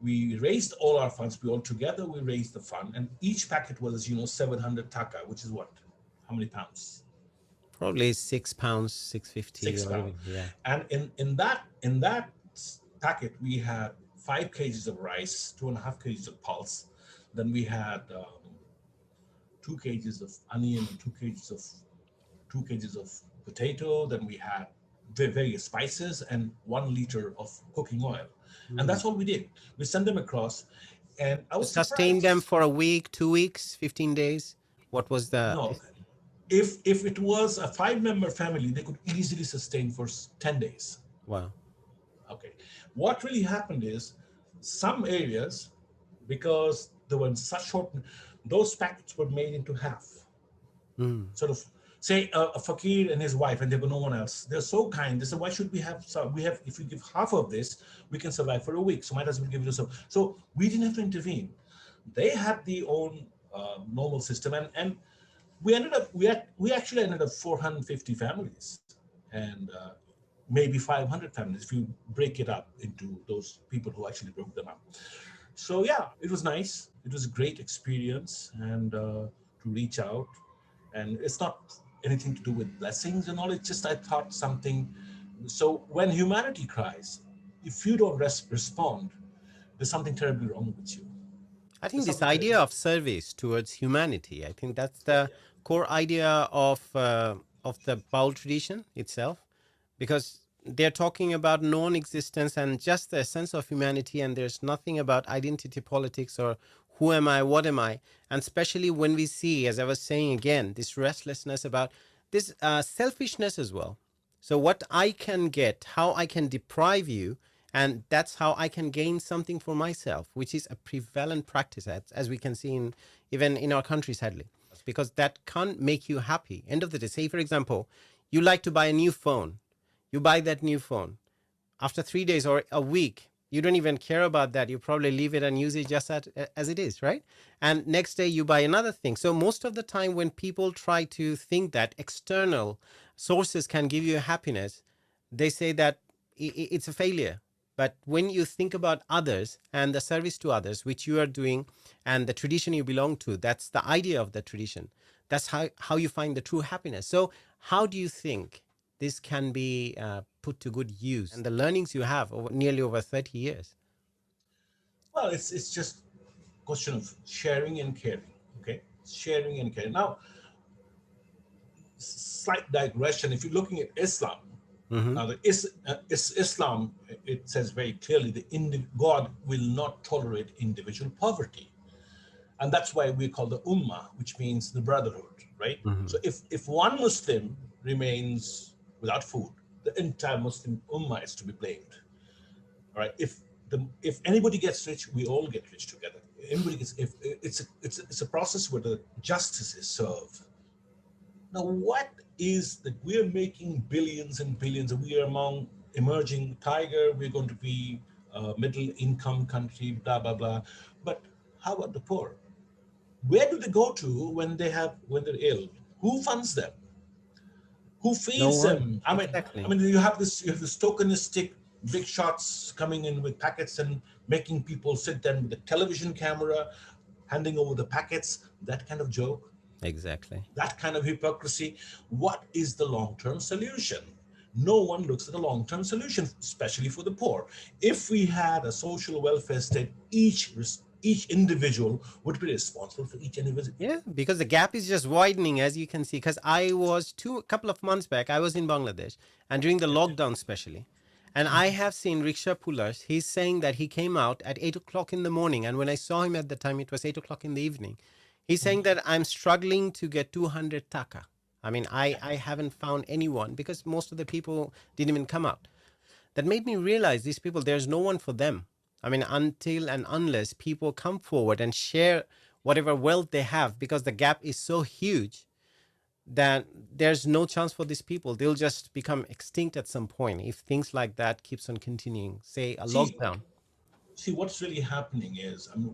raised all our funds. We raised the fund, and each packet was 700 taka, which is what? How many pounds? Probably £6, £6.50. £6. Yeah. And in that packet, we had 5 kgs of rice, 2.5 kgs of pulse. Then we had 2 kgs of onion and 2 kgs of potato. Then we had various spices and 1 liter of cooking oil. And that's all we did. We sent them across, and I was sustained them for a week, 2 weeks, 15 days. What was the? No. If it was a 5-member family, they could easily sustain for 10 days. Wow. Okay. What really happened is Some areas, because they were in such short, those packets were made into half. Mm. Sort of, say a fakir and his wife, and there were no one else. They're so kind. They said, "Why should we have some? We have, if we give half of this, we can survive for a week. So might as well give it to some." So we didn't have to intervene. They had the own normal system, and we ended up we actually ended up 450 families, and maybe 500 families if you break it up into those people who actually broke them up. So yeah, it was nice. It was a great experience, and to reach out. And it's not anything to do with blessings and all. It's just I thought something. So when humanity cries, if you don't respond, there's something terribly wrong with you. I There's think this something terribly idea wrong. of service towards humanity, I think that's Yeah, the core idea of the Baul tradition itself, because they're talking about non-existence and just the sense of humanity, and there's nothing about identity politics or who am I, what am I, and especially when we see, as I was saying again, this restlessness about this selfishness as well. So what I can get, how I can deprive you, and that's how I can gain something for myself, which is a prevalent practice, as we can see in even in our country, sadly, because that can't make you happy. End of the day, say for example, you like to buy a new phone, you buy that new phone. After 3 days or a week, you don't even care about that. You probably leave it and use it just as it is, right? And next day you buy another thing. So most of the time when people try to think that external sources can give you happiness, they say that it's a failure. But when you think about others and the service to others, which you are doing, and the tradition you belong to, that's the idea of the tradition. That's how you find the true happiness. So how do you think this can be put to good use and the learnings you have over nearly over 30 years? Well, it's just question of sharing and caring. Okay, sharing and caring. Now, slight digression. If you're looking at Islam, Mm-hmm. Islam, it says very clearly that God will not tolerate individual poverty, and that's why we call the ummah, which means the brotherhood, right? Mm-hmm. So if one Muslim remains without food, the entire Muslim ummah is to be blamed. All right. If anybody gets rich, we all get rich together. Anybody gets if it's a process where the justice is served. Now, what is that we're making billions and billions, and we are among emerging tiger, we're going to be a middle income country, blah, blah, blah. But how about the poor? Where do they go to when they're ill? Who funds them? Who No feeds one. them? I Exactly. mean, you have this tokenistic big shots coming in with packets and making people sit there with a television camera, handing over the packets. That kind of joke, Exactly. that kind of hypocrisy. What is the long-term solution? No one looks at the long-term solution, especially for the poor. If we had a social welfare state, each individual would be responsible for each individual. Yeah, because the gap is just widening, as you can see. Because I was a couple of months back, I was in Bangladesh, and during the lockdown, especially, and I have seen rickshaw pullers. He's saying that he came out at 8 o'clock in the morning, and when I saw him at the time, it was 8 o'clock in the evening. He's saying that I'm struggling to get 200 taka. I mean, I haven't found anyone because most of the people didn't even come out. That made me realize these people, there's no one for them. I mean, until and unless people come forward and share whatever wealth they have, because the gap is so huge that there's no chance for these people. They'll just become extinct at some point if things like that keeps on continuing, say a See, lockdown. what's really happening is, I mean,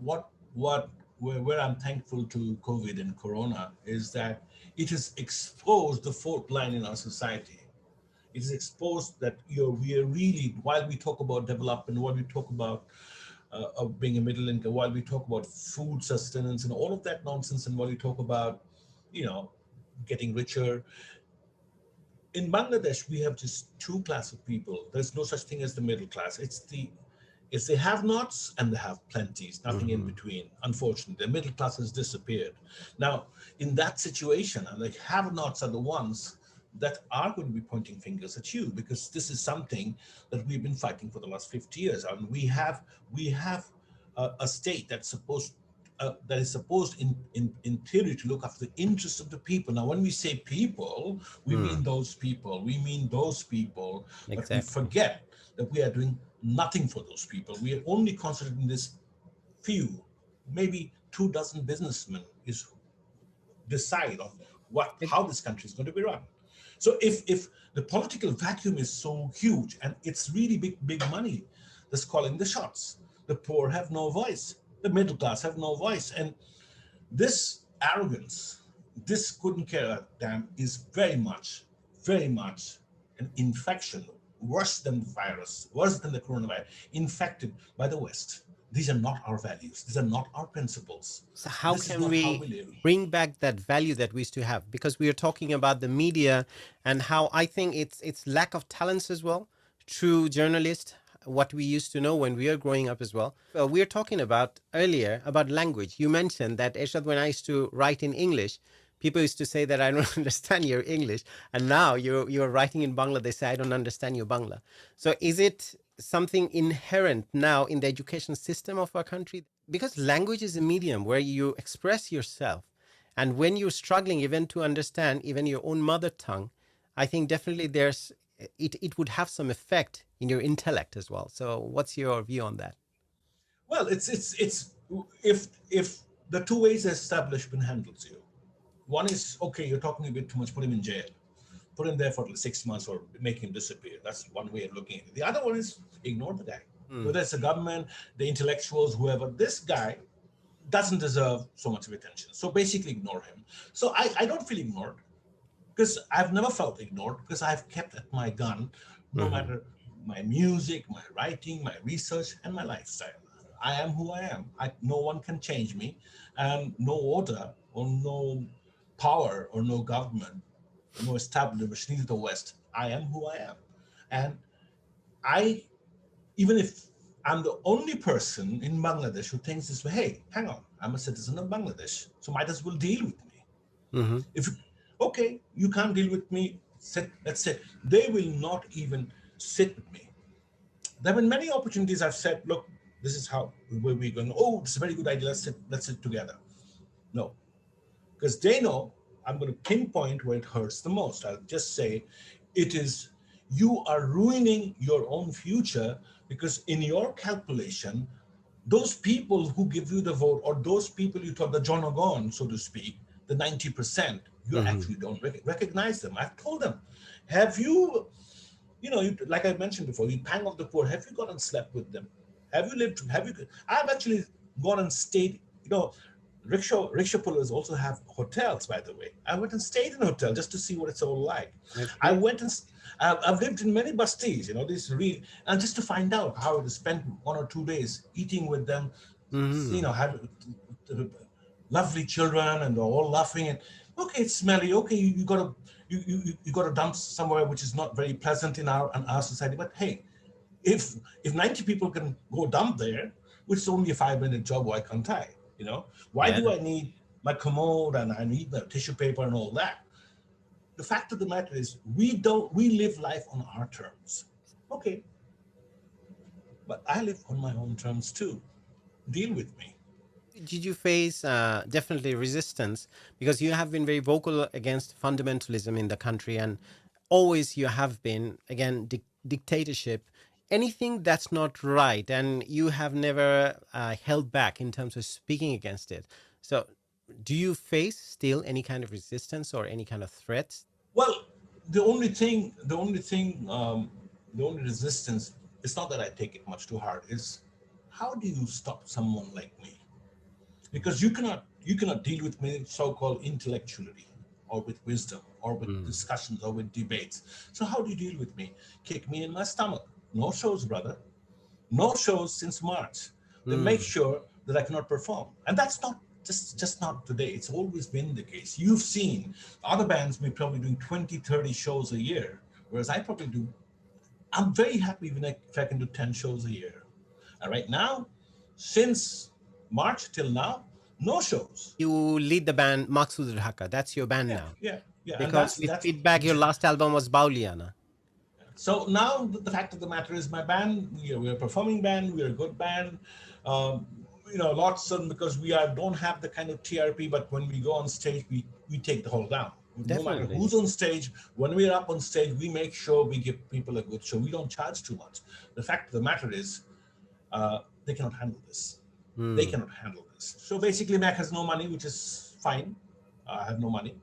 where I'm thankful to COVID and Corona is that it has exposed the fault line in our society. It has exposed that we are really, while we talk about development, while we talk about of being a middle income, while we talk about food sustenance and all of that nonsense, and while we talk about, you know, getting richer, in Bangladesh, we have just two class of people. There's no such thing as the middle class. It's the have-nots and the have plenties, nothing in Hmm. between. Unfortunately, the middle class has disappeared. Now, in that situation, and the have-nots are the ones that are going to be pointing fingers at you, because this is something that we've been fighting for the last 50 years. I mean, we have a state that is supposed in theory to look after the interests of the people. Now, when we say people, we Hmm. mean those people. We mean those people, but we Exactly. forget that we are doing nothing for those people. We are only concentrating this few, maybe 24 businessmen is decide on how this country is going to be run. So if the political vacuum is so huge and it's really big money that's calling the shots, the poor have no voice, the middle class have no voice, and this arrogance, this couldn't care a damn, is very much an infection, worse than the virus, worse than the coronavirus, infected by the West. These are not our values. These are not our principles. So how This is can not how we we live. bring back that value that we used to have? Because we are talking about the media and how I think it's lack of talents as well. True journalists, what we used to know when we were growing up as well. Well, we were talking about earlier about language. You mentioned that, Ershad, when I used to write in English, people used to say that I don't understand your English, and now you're writing in Bangla. They say I don't understand your Bangla. So is it something inherent now in the education system of our country? Because language is a medium where you express yourself, and when you're struggling even to understand even your own mother tongue, I think definitely it would have some effect in your intellect as well. So what's your view on that? Well, it's if the two ways the establishment handles you. One is, okay, you're talking a bit too much, put him in jail. Put him there for 6 months or make him disappear. That's one way of looking at it. The other one is ignore the guy. Whether it's the government, the intellectuals, whoever, this guy doesn't deserve so much of attention. So basically ignore him. So I don't feel ignored because I've never felt ignored because I've kept at my gun no matter my music, my writing, my research, and my lifestyle. I am who I am. No one can change me, and no order or no power or no government, no establishment, neither the West. I am who I am. And I, even if I'm the only person in Bangladesh who thinks this way, hey, hang on, I'm a citizen of Bangladesh, so might as well deal with me. If okay, you can't deal with me, let's say they will not even sit with me. There have been many opportunities I've said, look, this is where we're going. Oh, it's a very good idea. Let's sit together. No, because they know I'm going to pinpoint where it hurts the most. I'll just say it is you are ruining your own future because in your calculation, those people who give you the vote or those people you thought the Jonagon, so to speak, the 90%, you actually don't recognize them. I've told them, have you, like I mentioned before, you pang of the poor, have you gone and slept with them? I've actually gone and stayed, rickshaw pullers also have hotels, by the way. I went and stayed in a hotel just to see what it's all like. I went and I've lived in many bastis, and just to find out how to spend 1 or 2 days eating with them, have lovely children and they're all laughing and okay, it's smelly. Okay, you got to dump somewhere which is not very pleasant in our society. But hey, if 90 people can go dump there, which is only a 5-minute job, why can't I? Why do I need my commode and I need the tissue paper and all that? The fact of the matter is we live life on our terms. Okay. But I live on my own terms too. Deal with me. Did you face definitely resistance because you have been very vocal against fundamentalism in the country, and always you have been again dictatorship, anything that's not right, and you have never held back in terms of speaking against it. So do you face still any kind of resistance or any kind of threats? Well, the only resistance, it's not that I take it much too hard, is how do you stop someone like me? Because you cannot deal with me so-called intellectually or with wisdom or with discussions or with debates. So how do you deal with me? Kick me in my stomach. No shows, brother. No shows since March. They make sure that I cannot perform. And that's not just not today. It's always been the case. You've seen other bands may probably doing 20, 30 shows a year, whereas I probably do. I'm very happy if I can do 10 shows a year. And right now, since March till now, no shows. You lead the band Maksud Dhaka. That's your band now. Yeah. And Because with that's feedback, your last album was Bauliana. so now the fact of the matter is my band, we're a performing band, we're a good band. Lots of because we don't have the kind of TRP, but when we go on stage, we take the whole down. No matter Definitely. who's on stage, when we're up on stage, we make sure we give people a good show. We don't charge too much. The fact of the matter is, they cannot handle this. They Hmm. cannot handle this. So basically, Mac has no money, which is fine. I have no money.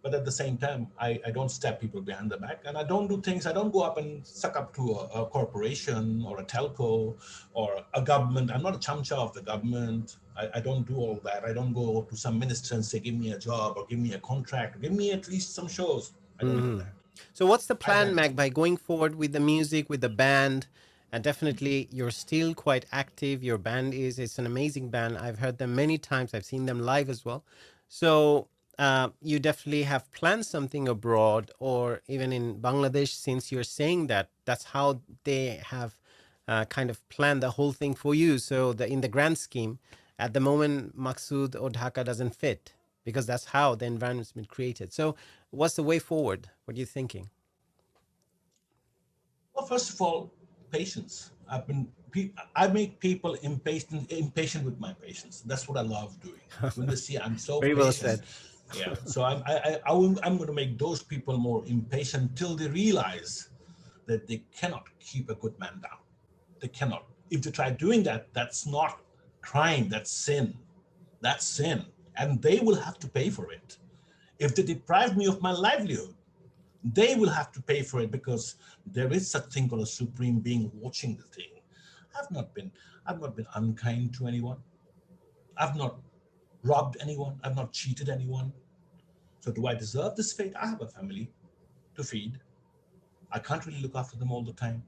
But at the same time, I don't stab people behind the back, and I don't do things. I don't go up and suck up to a corporation or a telco or a government. I'm not a chamcha of the government. I don't do all that. I don't go to some minister and say, give me a job or give me a contract, or give me at least some shows. I don't do Hmm. that. So what's the I plan, manage. Mac, by going forward with the music, with the band? And definitely you're still quite active. Your band is, it's an amazing band. I've heard them many times. I've seen them live as well. So you definitely have planned something abroad or even in Bangladesh, since you're saying that that's how they have kind of planned the whole thing for you. So the in the grand scheme, at the moment, Maksud or Dhaka doesn't fit because that's how the environment's been created. So what's the way forward? What are you thinking? Well, first of all, patience. I make people impatient with my patience. That's what I love doing. When they see I'm so Very well patient, said. yeah. So I'm going to make those people more impatient till they realize that they cannot keep a good man down. They cannot. If they try doing that, that's not crime. That's sin. That's sin, and they will have to pay for it. If they deprive me of my livelihood, they will have to pay for it because there is such thing called a supreme being watching the thing. I've not been, I've not been unkind to anyone. I've not robbed anyone. I've not cheated anyone. So do I deserve this fate? I have a family to feed. I can't really look after them all the time.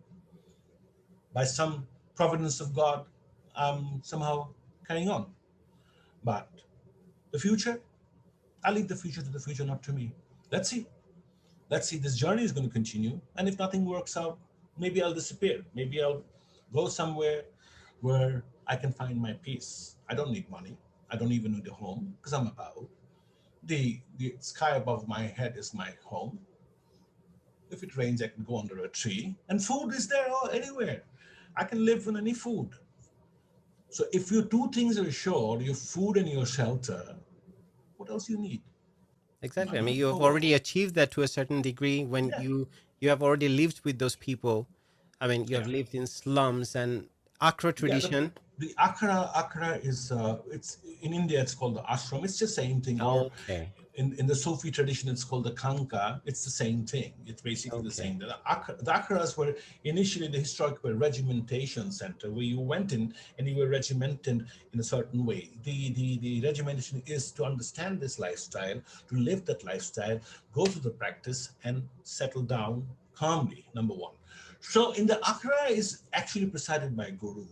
By some providence of God, I'm somehow carrying on. But the future, I leave the future to the future, not to me. Let's see. Let's see, this journey is going to continue. And if nothing works out, maybe I'll disappear. Maybe I'll go somewhere where I can find my peace. I don't need money. I don't even need a home because I'm a Baul. The sky above my head is my home. If it rains, I can go under a tree. And food is there anywhere. I can live on any food. So if your two things are assured, your food and your shelter, what else you need? Exactly. I Money, mean, of you have course. already achieved that to a certain degree when Yeah, you have already lived with those people. I mean, you have yeah. lived in slums and Accra Yeah, tradition. the Akara is it's in India it's called the ashram. It's the same thing. Or Okay. in the Sufi tradition it's called the kanka. It's the same thing. It's basically the Okay. same. The Akaras were initially the historical regimentation center where you went in and you were regimented in a certain way. The regimentation is to understand this lifestyle, to live that lifestyle, go through the practice and settle down calmly. Number one. So in the Akara is actually presided by a guru,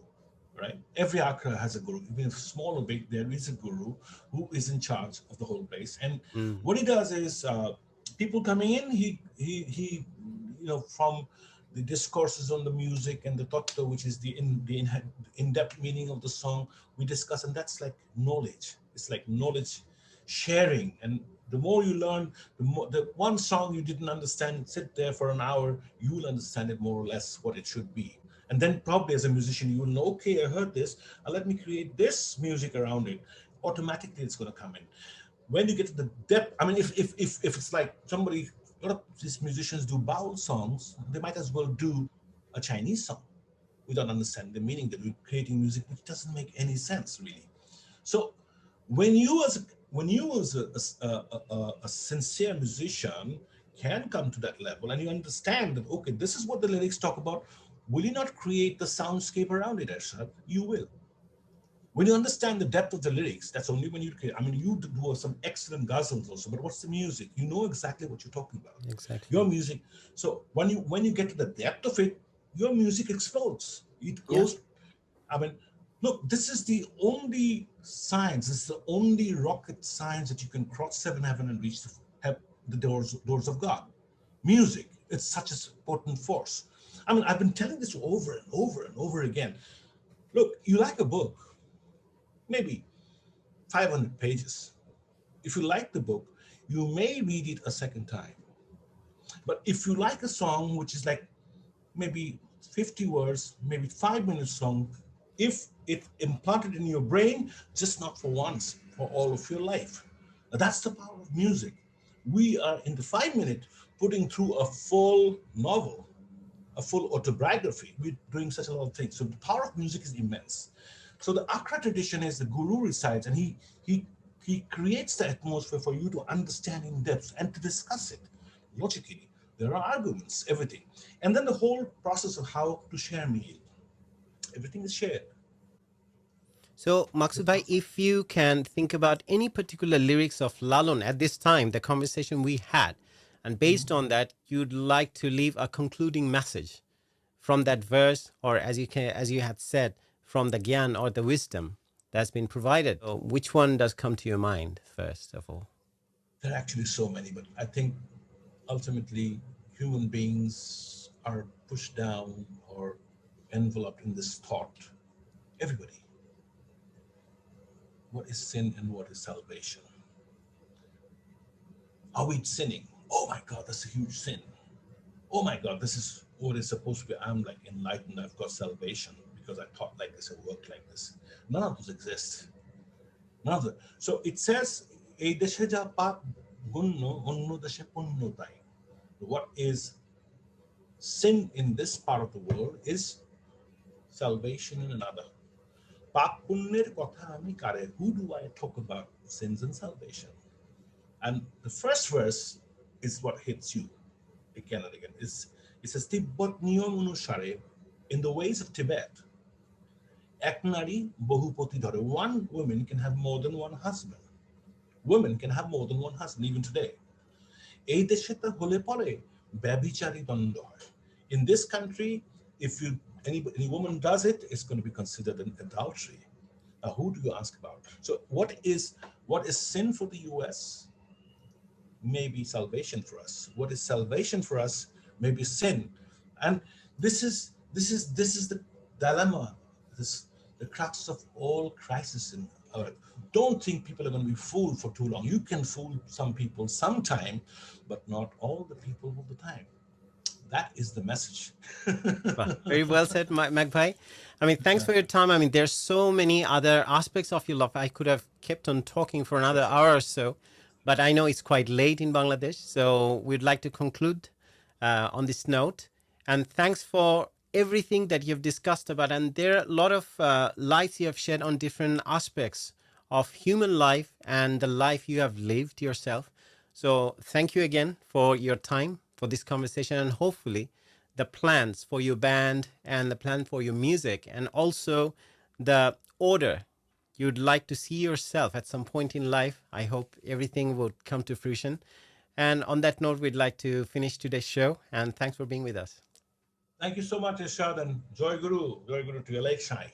right? Every akra has a guru, even if small or big, there is a guru who is in charge of the whole place. And Mm. what he does is, people coming in, from the discourses on the music and the tattva, which is the in-depth meaning of the song, we discuss, and that's like knowledge. It's like knowledge sharing, and the more you learn, the one song you didn't understand, sit there for an hour, you will understand it more or less what it should be. And then probably as a musician, you will know, okay, I heard this, let me create this music around it. Automatically, it's going to come in. When you get to the depth, I mean, if it's like somebody, a lot of these musicians do Baul songs, they might as well do a Chinese song without understanding the meaning. They're creating music which doesn't make any sense, really. So when you as a sincere musician can come to that level and you understand that, okay, this is what the lyrics talk about, will you not create the soundscape around it, Ershad? You will. When you understand the depth of the lyrics, that's only when you create. I mean, you do some excellent ghazals also, but what's the music? You know exactly what you're talking about. Your Exactly. music. So when you get to the depth of it, your music explodes. It Yeah. goes. I mean, look, this is the only science. This is the only rocket science that you can cross seven heaven and reach the doors of God. Music. It's such a potent force. I mean, I've been telling this over and over and over again. Look, you like a book, maybe 500 pages. If you like the book, you may read it a second time. But if you like a song, which is like maybe 50 words, maybe 5 minutes song, if it implanted in your brain, just not for once, for all of your life. That's the power of music. We are in the 5 minute putting through a full novel, a full autobiography. We're doing such a lot of things. So the power of music is immense. So the Akra tradition is the guru recites, and he creates the atmosphere for you to understand in depth and to discuss it logically. There are arguments, everything, and then the whole process of how to share meal. Everything is shared. So, Maksud Bhai, if you can think about any particular lyrics of Lalon at this time, the conversation we had, and based on that, you'd like to leave a concluding message from that verse, or as you had said, from the gyan or the wisdom that's been provided. So which one does come to your mind first of all? There are actually so many, but I think ultimately human beings are pushed down or enveloped in this thought. Everybody. What is sin and what is salvation? Are we sinning? Oh my God, that's a huge sin. Oh my God, this is what is supposed to be. I'm like enlightened. I've got salvation because I thought like this, I worked like this. None of those exist. None of them. So it says, "Ei deshe ja pap gunno, onno deshe punno tai." What is sin in this part of the world is salvation in another. Pap punner kotha ami kare. Who do I talk about sins and salvation? And the first verse is what hits you again and again. It says, Tibbot niyom অনুসারে, in the ways of Tibet, এক নারী বহুপতি ধরে. One woman can have more than one husband. Women can have more than one husband, even today. এই দেশে তা হলে পরে ব্যভিচারী দণ্ড হয়. In this country, if any woman does it, it's going to be considered an adultery. Now, who do you ask about? So what is sin for the US? Maybe salvation for us. What is salvation for us? Maybe sin. And this is the dilemma, the crux of all crisis in earth. Don't think people are going to be fooled for too long. You can fool some people sometime, but not all the people all the time. That is the message. Well, very well said, Mac Bhai. I mean, thanks for your time. I mean, there's so many other aspects of your life. I could have kept on talking for another hour or so, but I know it's quite late in Bangladesh, so we'd like to conclude on this note. And thanks for everything that you've discussed about. And there are a lot of lights you have shed on different aspects of human life and the life you have lived yourself. So thank you again for your time, for this conversation, and hopefully the plans for your band and the plan for your music, and also the order you'd like to see yourself at some point in life. I hope everything would come to fruition. And on that note, we'd like to finish today's show. And thanks for being with us. Thank you so much, Ershad, and Joy Guru to Alek Shai.